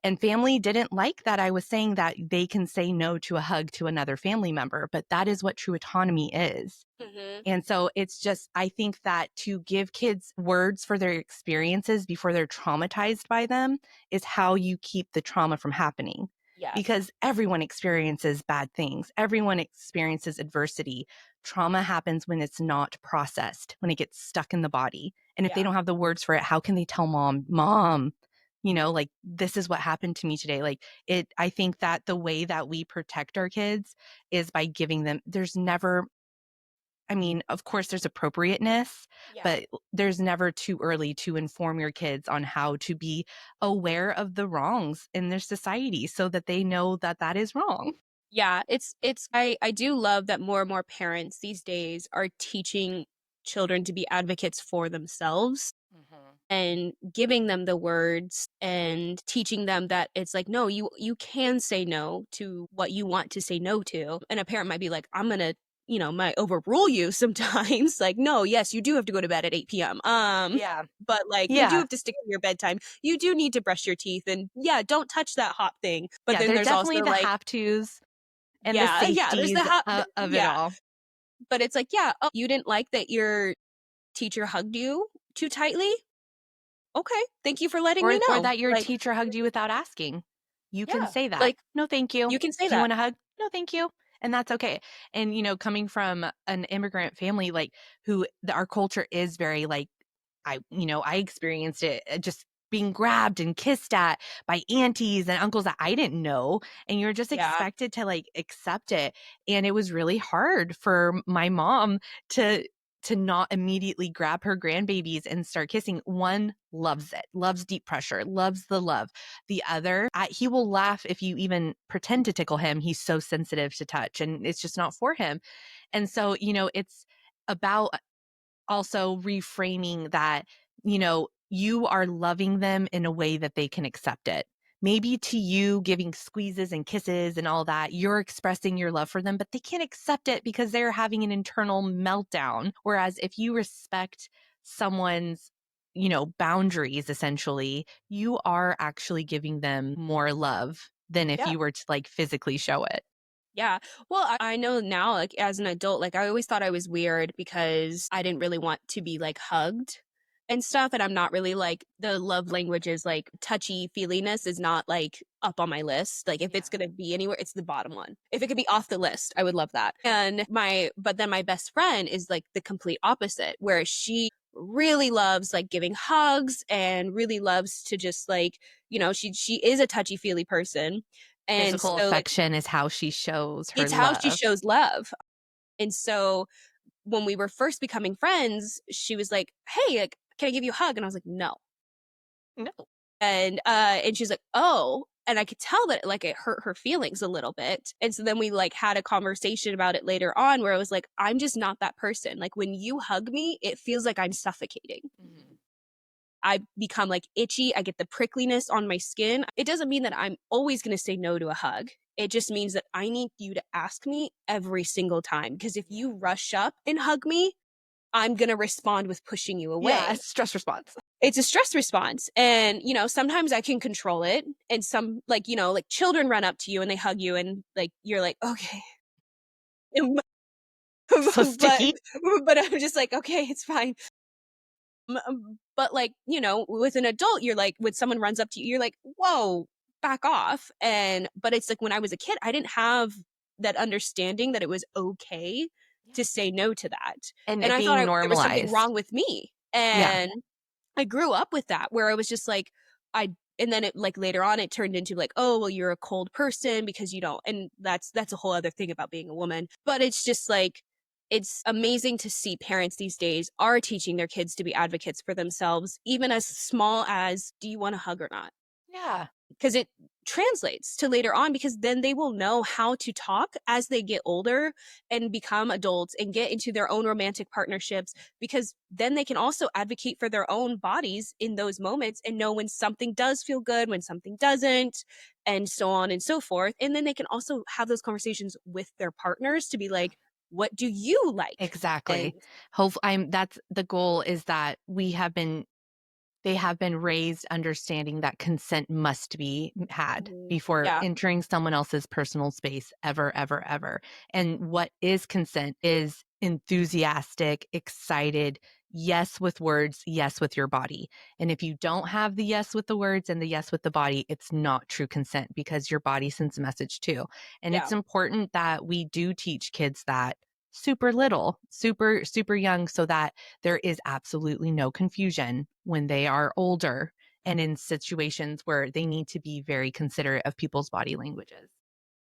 And family didn't like that I was saying that they can say no to a hug to another family member, but that is what true autonomy is. Mhm. And so it's just, I think that to give kids words for their experiences before they're traumatized by them is how you keep the trauma from happening. Yes. Because everyone experiences bad things, everyone experiences adversity. Trauma happens when it's not processed, when it gets stuck in the body. And if they Yeah. don't have the words for it, how can they tell mom, like, this is what happened to me today? Like, I think that the way that we protect our kids is by giving them, I mean, of course, there's appropriateness, Yeah. but there's never too early to inform your kids on how to be aware of the wrongs in their society so that they know that that is wrong. Yeah, I do love that more and more parents these days are teaching children to be advocates for themselves Mhm. and giving them the words and teaching them that it's like, no, you can say no to what you want to say no to. And a parent might be like, I'm gonna, might overrule you sometimes. Like, no, yes, you do have to go to bed at 8 p.m. Yeah. But like you do Yeah. have to stick to your bedtime. You do need to brush your teeth and yeah, don't touch that hot thing. But Yeah. then They're there's definitely also the like, have tos and the yeah, there's the safeties hot, of it yeah. all. But it's like, yeah, oh, you didn't like that your teacher hugged you too tightly? Okay, thank you for letting me Or know. that your Like, teacher hugged you without asking. You can yeah, say that. like, No, thank you. you can say Do you that. want a hug? No, thank you. And that's okay. And, coming from an immigrant family, like our culture is very like, I experienced it just being grabbed and kissed at by aunties and uncles that I didn't know. And you're just Yeah, expected to like accept it. And it was really hard for my mom to not immediately grab her grandbabies and start kissing. One loves it, loves deep pressure, loves the love. The other, he will laugh if you even pretend to tickle him. He's so sensitive to touch and it's just not for him. And so, it's about also reframing that, you are loving them in a way that they can accept it. Maybe to you, giving squeezes and kisses and all that, you're expressing your love for them, but they can't accept it because they're having an internal meltdown. Whereas if you respect someone's, boundaries, essentially, you are actually giving them more love than if yeah. you were to like physically show it. Yeah. Well, I know now, like as an adult, like I always thought I was weird because I didn't really want to be like hugged and stuff. And I'm not really like the love languages, like touchy feeliness is not like up on my list. Like if Yeah. it's going to be anywhere, it's the bottom one. If it could be off the list, I would love that. But then my best friend is like the complete opposite, where she really loves like giving hugs and really loves to just like, she is a touchy feely person. And Physical so like affection is how she shows her it's how she love. shows love. And so when we were first becoming friends, she was like, "Hey, like, can I give you a hug?" And I was like, "No." No. And she's like, "Oh." And I could tell that like it hurt her feelings a little bit. And so then we like had a conversation about it later on where I was like, "I'm just not that person. Like when you hug me, it feels like I'm suffocating." Mhm. I become like itchy. I get the prickliness on my skin. It doesn't mean that I'm always going to say no to a hug. It just means that I need you to ask me every single time. Because if Yeah. you rush up and hug me, I'm going to respond with pushing you Yeah, away. stress response. It's a stress response. And, sometimes I can control it. And some, like, like children run up to you and they hug you and like, you're like, okay. So but, sticky. but I'm just like, okay, it's fine. But like, with an adult, you're like, when someone runs up to you, you're like, whoa, back off. But it's like when I was a kid, I didn't have that understanding that it was okay Yeah. to say no to that. And And it I thought being there was something normalized. wrong with me. Yeah. And I grew up with that where I was just like, and then it like later on it turned into like, oh, well, you're a cold person because you don't. And that's a whole other thing about being a woman. But it's just like, it's amazing to see parents these days are teaching their kids to be advocates for themselves, even as small as, do you want a hug or not? Yeah. Because translates to later on, because then they will know how to talk as they get older and become adults and get into their own romantic partnerships, because then they can also advocate for their own bodies in those moments and know when something does feel good, when something doesn't, and so on and so forth. And then they can also have those conversations with their partners to be like, what do you like? And Exactly. Hope I'm that's the goal, is that they have been raised understanding that consent must be had mhm, before yeah, entering someone else's personal space ever, ever, ever. And what is consent is enthusiastic, excited, yes with words, yes with your body. And if you don't have the yes with the words and the yes with the body, it's not true consent, because your body sends a message too. And yeah, it's important that we do teach kids that super little, super, super young, so that there is absolutely no confusion when they are older and in situations where they need to be very considerate of people's body languages.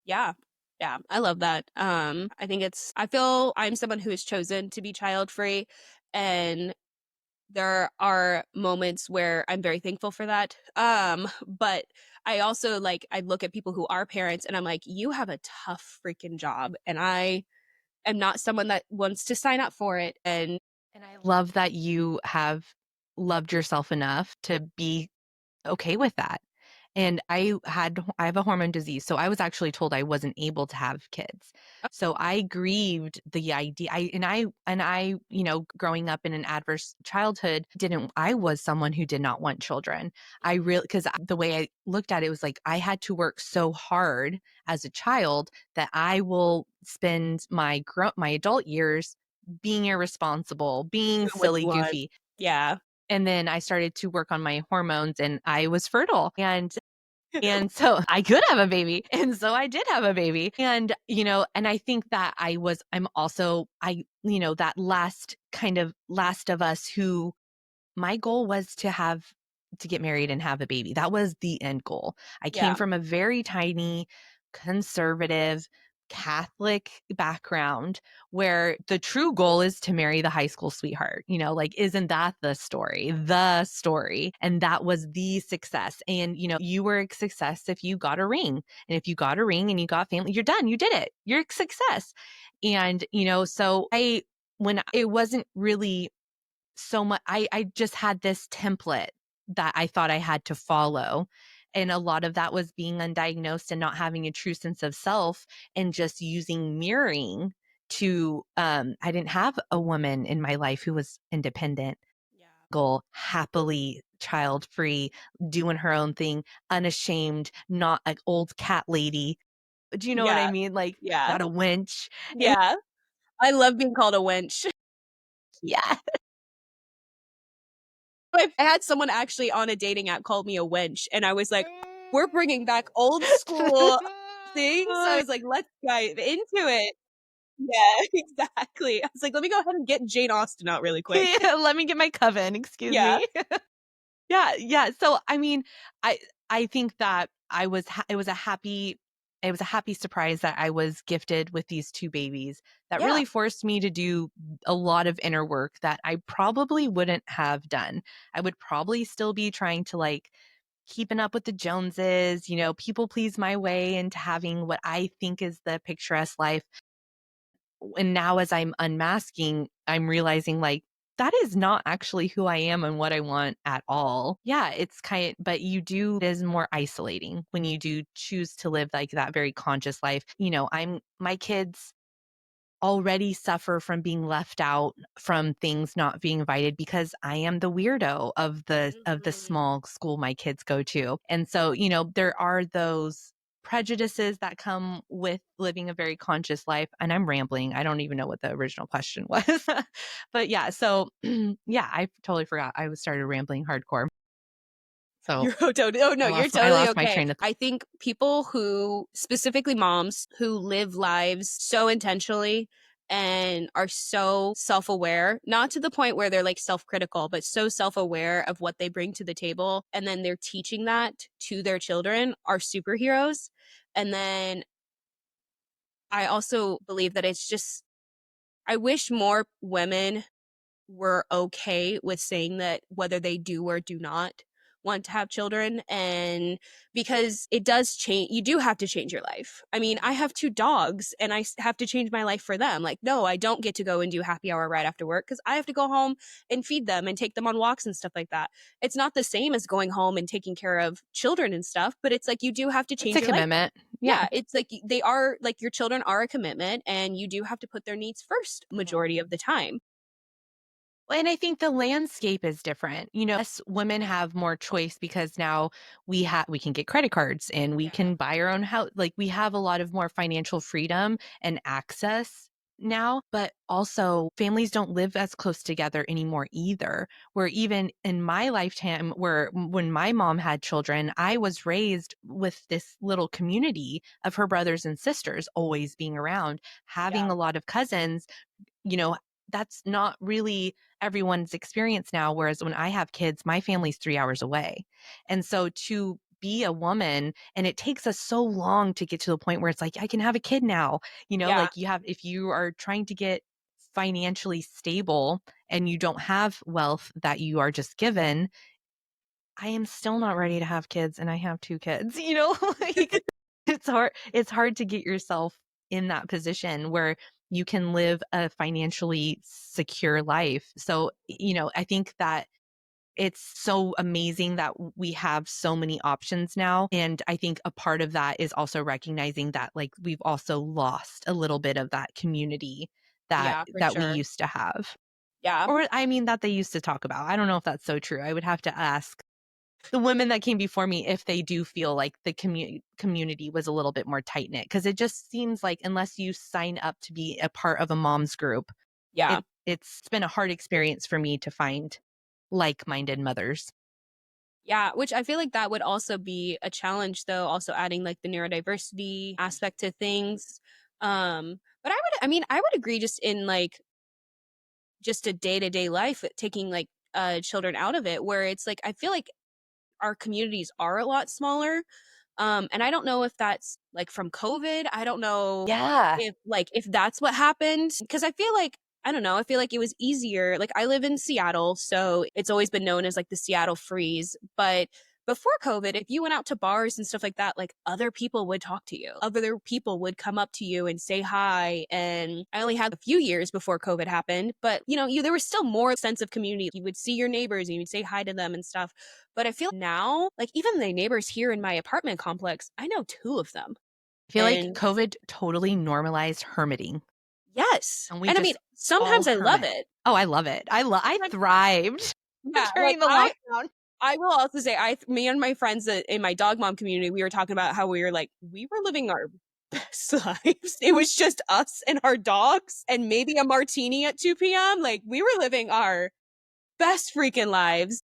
yeah. Yeah, I love that. I think I feel I'm someone who has chosen to be child free, and there are moments where I'm very thankful for that. But I also I look at people who are parents and I'm like, you have a tough freaking job. And I am not someone that wants to sign up for it. And And I love that you have loved yourself enough to be okay with that. And I have a hormone disease, so I was actually told I wasn't able to have kids. So I grieved the idea. Growing up in an adverse childhood, didn't I was someone who did not want children. I really, because the way I looked at it was like I had to work so hard as a child that I will spend my adult years being irresponsible, being doing what silly, you want. goofy. Yeah. And then I started to work on my hormones and I was fertile. And so I could have a baby. And so I did have a baby. And, and I think that I'm also, that last of us who my goal was to get married and have a baby. That was the end goal. I came Yeah. from a very tiny, conservative, Catholic background where the true goal is to marry the high school sweetheart. Isn't that the story? The story. And that was the success. And, you were a success if you got a ring. And if you got a ring and you got family, you're done. You did it. You're a success. And, so when it wasn't really so much, I just had this template that I thought I had to follow. And a lot of that was being undiagnosed and not having a true sense of self and just using mirroring to I didn't have a woman in my life who was independent, Yeah. goal, happily child free, doing her own thing, unashamed, not an old cat lady. Do you know what I Yeah. mean? Like, Yeah. not a wench. And Yeah. I love being called a wench. yeah. I had someone actually on a dating app called me a wench, and I was like, we're bringing back old school things. So I was like, let's dive into it. Yeah, exactly. I was like, let me go ahead and get Jane Austen out really quick. Yeah, let me get my coven, excuse Yeah. me. Yeah, yeah. So, I mean, I I think that it was a happy surprise that I was gifted with these 2 babies that Yeah. really forced me to do a lot of inner work that I probably wouldn't have done. I would probably still be trying to, keeping up with the Joneses, people please my way into having what I think is the picturesque life. And now as I'm unmasking, I'm realizing that is not actually who I am and what I want at all. Yeah, but it is more isolating when you do choose to live like that very conscious life. My kids already suffer from being left out from things not being invited because I am the weirdo of the Mhm. small school my kids go to. And so, there are those prejudices that come with living a very conscious life. And I'm rambling. I don't even know what the original question was. But yeah, so yeah, I totally forgot. I was started rambling hardcore. So Oh no, you're I totally lost my okay. train of I think people who, specifically moms, who live lives so intentionally and are so self-aware, not to the point where they're self-critical, but so self-aware of what they bring to the table, and then they're teaching that to their children, are superheroes. And then I also believe that I wish more women were okay with saying that, whether they do or do not want to have children, and because it does change, you do have to change your life. I mean, I have two dogs and have to change my life for them. Like, no, I don't get to go and do happy hour right after work because I have to go home and feed them and take them on walks and stuff like that. It's not the same as going home and taking care of children and stuff, but it's like you do have to It's change a your life. commitment. Yeah. Yeah, it's like they are like your children are a commitment and you do have to put their needs first majority of the time. And I think the landscape is different. Us women have more choice because now we can get credit cards and we Yeah. can buy our own house. Like we have a lot of more financial freedom and access now, but also families don't live as close together anymore either. Where even in my lifetime, when my mom had children, I was raised with this little community of her brothers and sisters always being around, having Yeah. a lot of cousins. you know, that's not really everyone's experience now. Whereas when I have kids, my family's 3 hours away. And so to be a woman, and it takes us so long to get to the point where it's like, I can have a kid now, Yeah. like if you are trying to get financially stable and you don't have wealth that you are just given, I am still not ready to have kids and I have two kids, like it's hard to get yourself in that position where you can live a financially secure life. So, I think that it's so amazing that we have so many options now. And I think a part of that is also recognizing that like we've also lost a little bit of that community that Yeah, for that we sure. used to have. Yeah. Or I mean that they used to talk about. I don't know if that's so true. I would have to ask the women that came before me if they do feel like the community was a little bit more tight knit, because it just seems like unless you sign up to be a part of a mom's group, Yeah. it's been a hard experience for me to find like-minded mothers. Yeah, which I feel like that would also be a challenge though, also adding like the neurodiversity aspect to things. But I would agree just in like just a day-to-day life, taking like children out of it, where it's like I feel like our communities are a lot smaller. And I don't know if that's like from COVID. I don't know Yeah. if that's what happened because I feel like I don't know. I feel like it was easier. Like I live in Seattle, so it's always been known as like the Seattle freeze. But before COVID, if you went out to bars and stuff like that, like other people would talk to you. Other people would come up to you and say hi. And I only had a few years before COVID happened, but there was still more sense of community. You would see your neighbors and you would say hi to them and stuff. But I feel now, like even the neighbors here in my apartment complex, I know two of them. I feel like And COVID totally normalized hermiting, yes. and we And I mean, just all sometimes I love hermit. it. Oh, I love it. I Like, thrived yeah, like during the lockdown. I will also say me and my friends in my dog mom community, we were talking about how we were living our best lives. It was just us and our dogs and maybe a martini at 2 p.m. Like we were living our best freaking lives.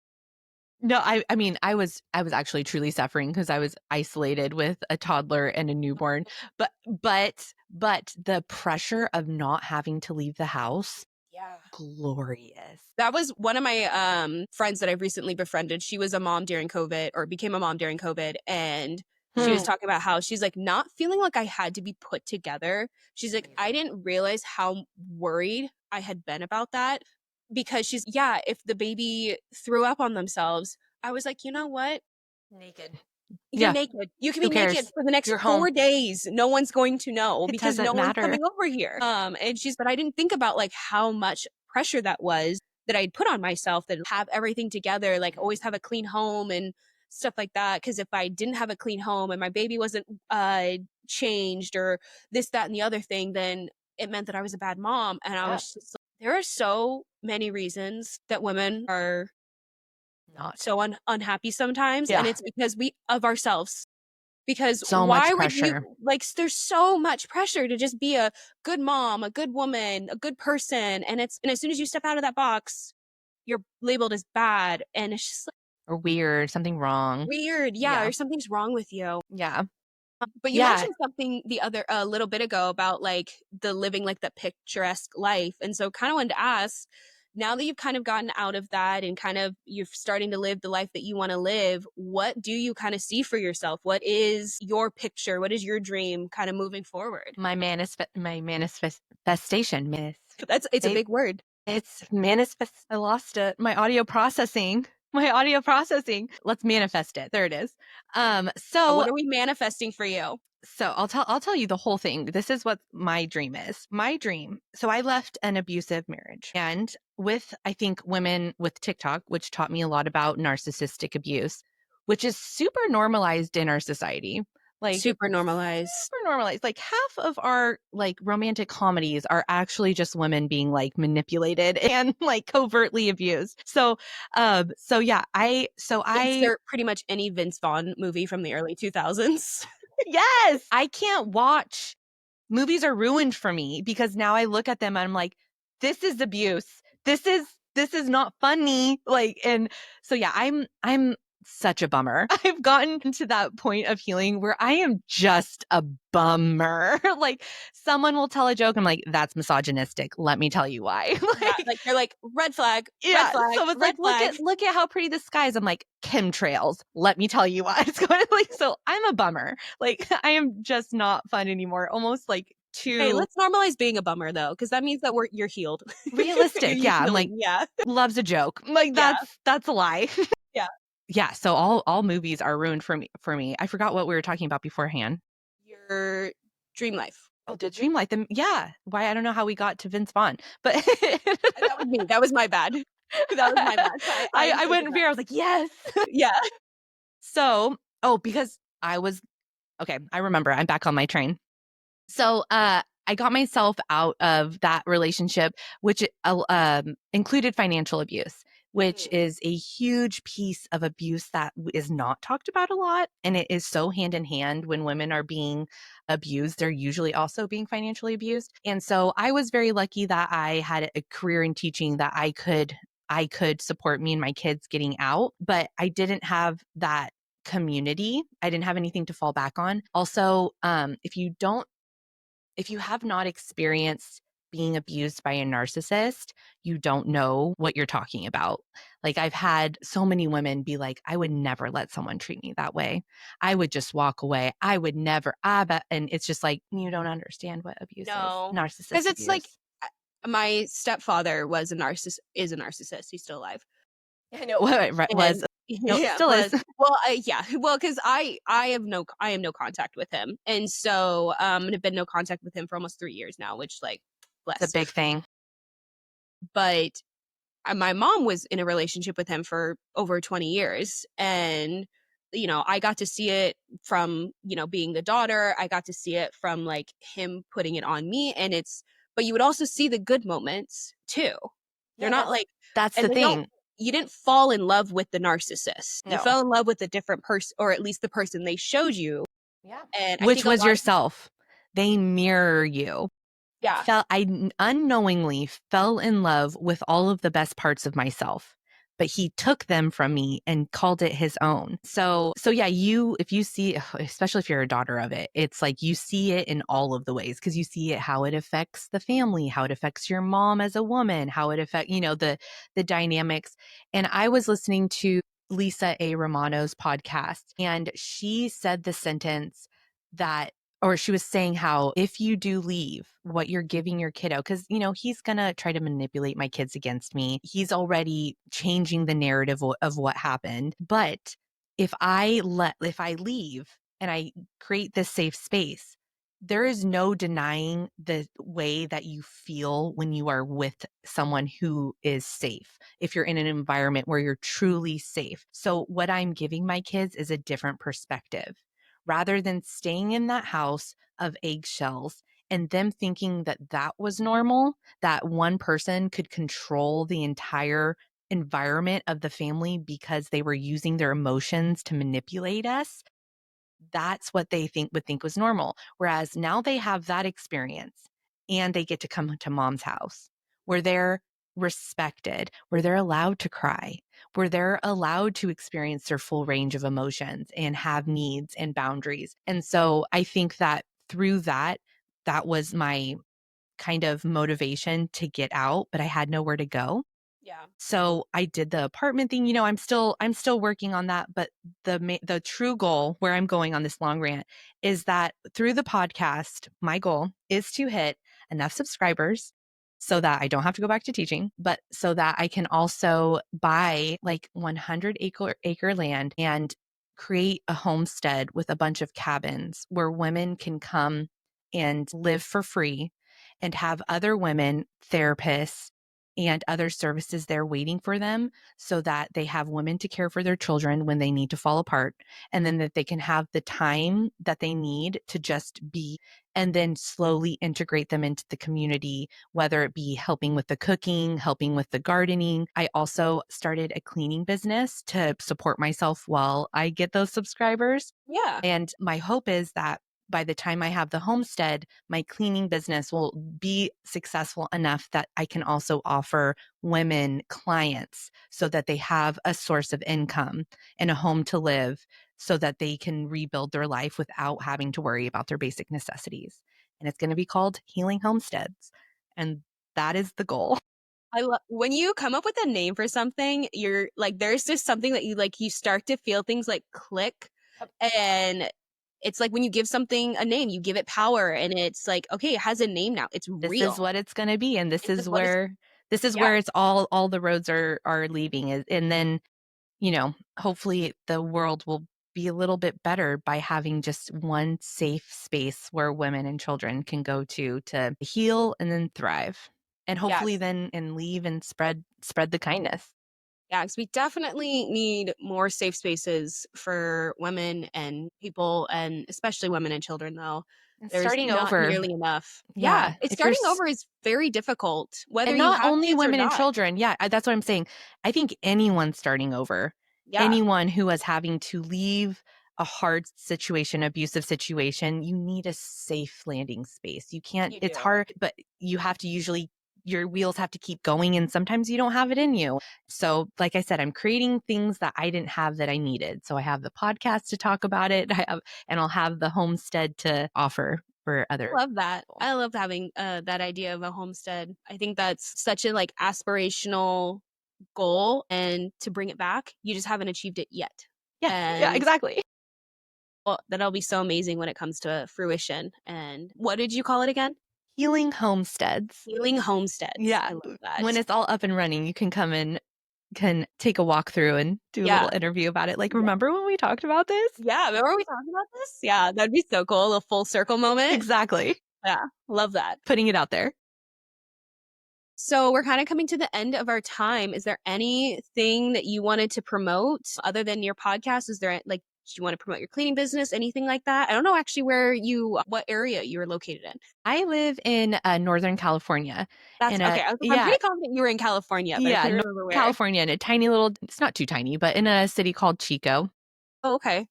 No, I mean, I was actually truly suffering because I was isolated with a toddler and a newborn, but the pressure of not having to leave the house, Yeah. glorious. That was one of my friends that I've recently befriended. She was a mom during COVID or became a mom during COVID. And she was Hmm. talking about how she's like not feeling like I had to be put together. She's like, I didn't realize how worried I had been about that because yeah, if the baby threw up on themselves, I was like, you know what? Naked. You're Yeah, naked. You can who be naked cares? for the next You're home. 4 days. No one's going to know It because no doesn't one's matter. coming over here. But I didn't think about like how much pressure that was that I'd put on myself that have everything together, like always have a clean home and stuff like that. Cause if I didn't have a clean home and my baby wasn't changed or this, that, and the other thing, then it meant that I was a bad mom. And I Yeah. was just like, there are so many reasons that women are Not. so unhappy sometimes. And Yeah. it's because we of ourselves because So why much would you pressure. like there's so much pressure to just be a good mom, a good woman, a good person, and as soon as you step out of that box, you're labeled as bad, and it's just like Or weird, something wrong. weird, yeah, Yeah. or something's wrong with you. Yeah. But you Yeah. mentioned something the other a little bit ago about like the living like that picturesque life, and so kind of wanted to ask, now that you've kind of gotten out of that and kind of you're starting to live the life that you want to live, what do you kind of see for yourself? What is your picture? What is your dream kind of moving forward? My manifestation. It's a big word. It's manifest. I lost it. My audio processing. my audio processing. Let's manifest it. There it is. So What are we manifesting for you? I'll tell you the whole thing. This is what my dream is. My dream. So I left an abusive marriage, and with, I think, women with TikTok, which taught me a lot about narcissistic abuse, which is super normalized in our society. Like Super normalized. super normalized. Like half of our like romantic comedies are actually just women being like manipulated and like covertly abused. So yeah, I Insert pretty much any Vince Vaughn movie from the early 2000s. yes, I can't watch. Movies are ruined for me because now I look at them and I'm like, this is abuse. This is not funny. Like, and so yeah, I'm such a bummer. I've gotten to that point of healing where I am just a bummer. Like someone will tell a joke, I'm like, that's misogynistic. Let me tell you why. Yeah, Like, like they're like red flag, red yeah. flag, So it's red like, flag. look at how pretty the sky is. I'm like, chemtrails. Let me tell you why it's going. Like, so I'm a bummer. Like, I am just not fun anymore. Almost like Hey, too let's normalize being a bummer though, because that means that you're healed. realistic. You're Yeah. I'm like, healing. Yeah. love's a joke. Like, Yeah. that's a lie. Yeah. Yeah. So all movies are ruined for me. I forgot what we were talking about beforehand. Your dream life. Oh, did dream like them? Yeah. Why? I don't know how we got to Vince Vaughn, but That was me. That was my bad. That was my bad. I I went inserted in that. fear. I was like, yes. Yeah. So, oh, because I was okay. I remember. I'm back on my train. So, I got myself out of that relationship, which included financial abuse, which Mm. is a huge piece of abuse that is not talked about a lot. And it is so hand in hand when women are being abused, they're usually also being financially abused. And so I was very lucky that I had a career in teaching that I could support me and my kids getting out, but I didn't have that community. I didn't have anything to fall back on. Also, if you have not experienced being abused by a narcissist, you don't know what you're talking about. Like, I've had so many women be like, I would never let someone treat me that way. I would just walk away. I would never, and it's just like, you don't understand what abuse is, No. Because narcissist it's like abuse. my stepfather was a narcissist, is a narcissist. He's still alive. I know what was, And no, yeah, still is. was well, yeah, well, because I have no contact with him, and so and have been no contact with him for almost 3 years now, which like It's a bless. big thing. But my mom was in a relationship with him for over 20 years, and I got to see it from being the daughter. I got to see it from like him putting it on me, and it's but you would also see the good moments too. They're Yeah, not like that's and the they don't thing. you didn't fall in love with the narcissist. You No. fell in love with a different person, or at least the person they showed you. Yeah. And I Which think a was lot of yourself. They mirror you. yeah, Unknowingly fell in love with all of the best parts of myself, but he took them from me and called it his own. So yeah, if you see, especially if you're a daughter of it, it's like you see it in all of the ways because you see it how it affects the family, how it affects your mom as a woman, how it affects the dynamics. And I was listening to Lisa A. Romano's podcast, and she said the sentence that or she was saying how if you do leave, what you're giving your kiddo, because, he's going to try to manipulate my kids against me. He's already changing the narrative of what happened. But if if I leave and I create this safe space, there is no denying the way that you feel when you are with someone who is safe. If you're in an environment where you're truly safe. So what I'm giving my kids is a different perspective rather than staying in that house of eggshells and them thinking that that was normal, that one person could control the entire environment of the family because they were using their emotions to manipulate us. That's what they would think was normal. Whereas now they have that experience and they get to come to mom's house where they're respected, where they're allowed to cry, where they're allowed to experience their full range of emotions and have needs and boundaries. And so I think that through that, that was my kind of motivation to get out, but I had nowhere to go. yeah, So I did the apartment thing. I'm still working on that, but the true goal where I'm going on this long rant is that through the podcast, my goal is to hit enough subscribers so that I don't have to go back to teaching, but so that I can also buy like 100 acre land and create a homestead with a bunch of cabins where women can come and live for free and have other women, therapists, and other services there waiting for them so that they have women to care for their children when they need to fall apart, and then that they can have the time that they need to just be, and then slowly integrate them into the community, whether it be helping with the cooking, helping with the gardening. I also started a cleaning business to support myself while I get those subscribers. Yeah. And my hope is that by the time I have the homestead, my cleaning business will be successful enough that I can also offer women clients so that they have a source of income and a home to live so that they can rebuild their life without having to worry about their basic necessities. And it's going to be called Healing Homesteads. And that is the goal. I love when you come up with a name for something, you're like, there's just something that you start to feel things like click. And it's like when you give something a name, you give it power, and it's like, okay, it has a name now. It's This is real. what it's going to be. And This is what is, this is yeah, where it's all the roads are leaving. And then, hopefully the world will be a little bit better by having just one safe space where women and children can go to heal and then thrive. And hopefully yes. then and leave and spread the kindness. Yeah, because we definitely need more safe spaces for women and people, and especially women and children, though. And There's starting not over, nearly enough. Yeah, yeah, it's if you're starting over is very difficult, whether and you not have only kids or women and not. children. Yeah, that's what I'm saying. I think anyone starting over, Yeah, anyone who is having to leave a hard situation, abusive situation, you need a safe landing space. You can't, you it's do. hard, but you have to usually, your wheels have to keep going, and sometimes you don't have it in you. So, like I said, I'm creating things that I didn't have that I needed. So I have the podcast to talk about it. And I'll have the homestead to offer for other Love that. people. I love having that idea of a homestead. I think that's such a like aspirational goal, and to bring it back, you just haven't achieved it yet. Yeah, yeah, And exactly. well, that'll be so amazing when it comes to fruition. And what did you call it again? Healing homesteads. Healing homesteads. Yeah. I love When that. it's all up and running, you can come and can take a walk through and do a little Yeah. interview about it. Like, Yeah. remember when we talked about this? Yeah. Remember we talked about this? Yeah. That'd be so cool. A full circle moment. Exactly. Yeah. Love that. Putting it out there. So we're kind of coming to the end of our time. Is there anything that you wanted to promote other than your podcast? Is there like, do you want to promote your cleaning business? Anything like that? I don't know actually what area you're located in. I live in Northern California. That's In okay. a, I'm yeah, pretty confident you were in California, but I yeah, couldn't Northern remember where. California in a tiny little, it's not too tiny, but in a city called Chico. Oh, okay.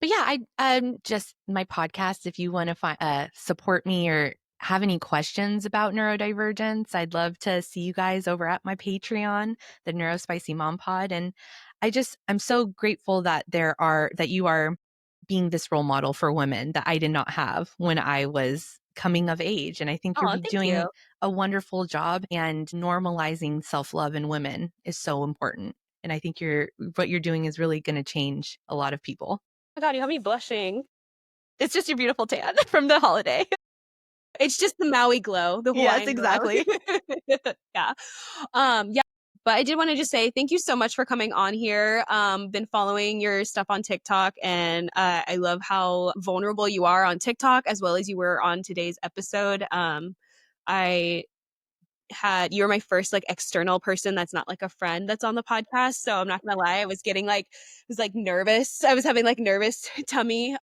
But yeah, I just my podcast. If you want to support me or have any questions about neurodivergence, I'd love to see you guys over at my Patreon, the NeuroSpicy Mom Pod. And I'm so grateful that you are being this role model for women that I did not have when I was coming of age. And I think you're Oh, thank doing you. a wonderful job, and normalizing self-love in women is so important. And I think what you're doing is really going to change a lot of people. Oh my God, you have me blushing. It's just your beautiful tan from the holiday. It's just the Maui glow, the Yes, Hawaiian glow. exactly. Yeah. Yeah. But I did want to just say thank you so much for coming on here. Been following your stuff on TikTok, and I love how vulnerable you are on TikTok as well as you were on today's episode. I you were my first like external person that's not like a friend that's on the podcast. So I'm not gonna lie, I was getting like was like nervous. I was having like nervous tummy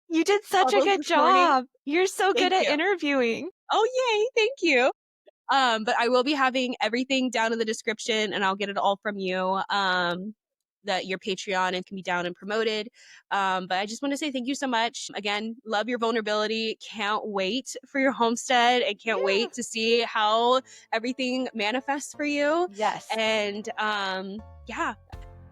You did such a bubbles good this morning. job. You're so good Thank at you. interviewing. Oh yay, thank you. But I will be having everything down in the description, and I'll get it all from you. That your Patreon and can be down and promoted. But I just want to say thank you so much. Again, love your vulnerability. Can't wait for your homestead, and can't Yeah. wait to see how everything manifests for you. Yes. And yeah,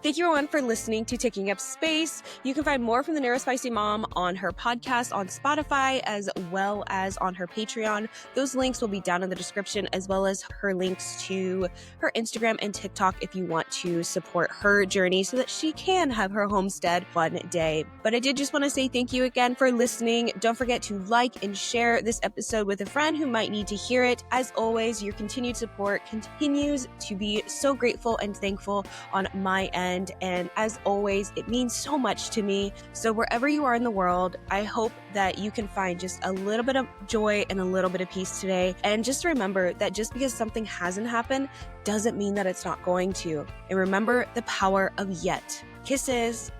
Thank you everyone for listening to Taking Up Space. You can find more from the NeuroSpicy Mom on her podcast on Spotify as well as on her Patreon. Those links will be down in the description, as well as her links to her Instagram and TikTok if you want to support her journey so that she can have her homestead one day. But I did just want to say thank you again for listening. Don't forget to like and share this episode with a friend who might need to hear it. As always, your continued support continues to be so grateful and thankful on my end. And as always, it means so much to me. So wherever you are in the world, I hope that you can find just a little bit of joy and a little bit of peace today. And just remember that just because something hasn't happened doesn't mean that it's not going to. And remember the power of yet. Kisses.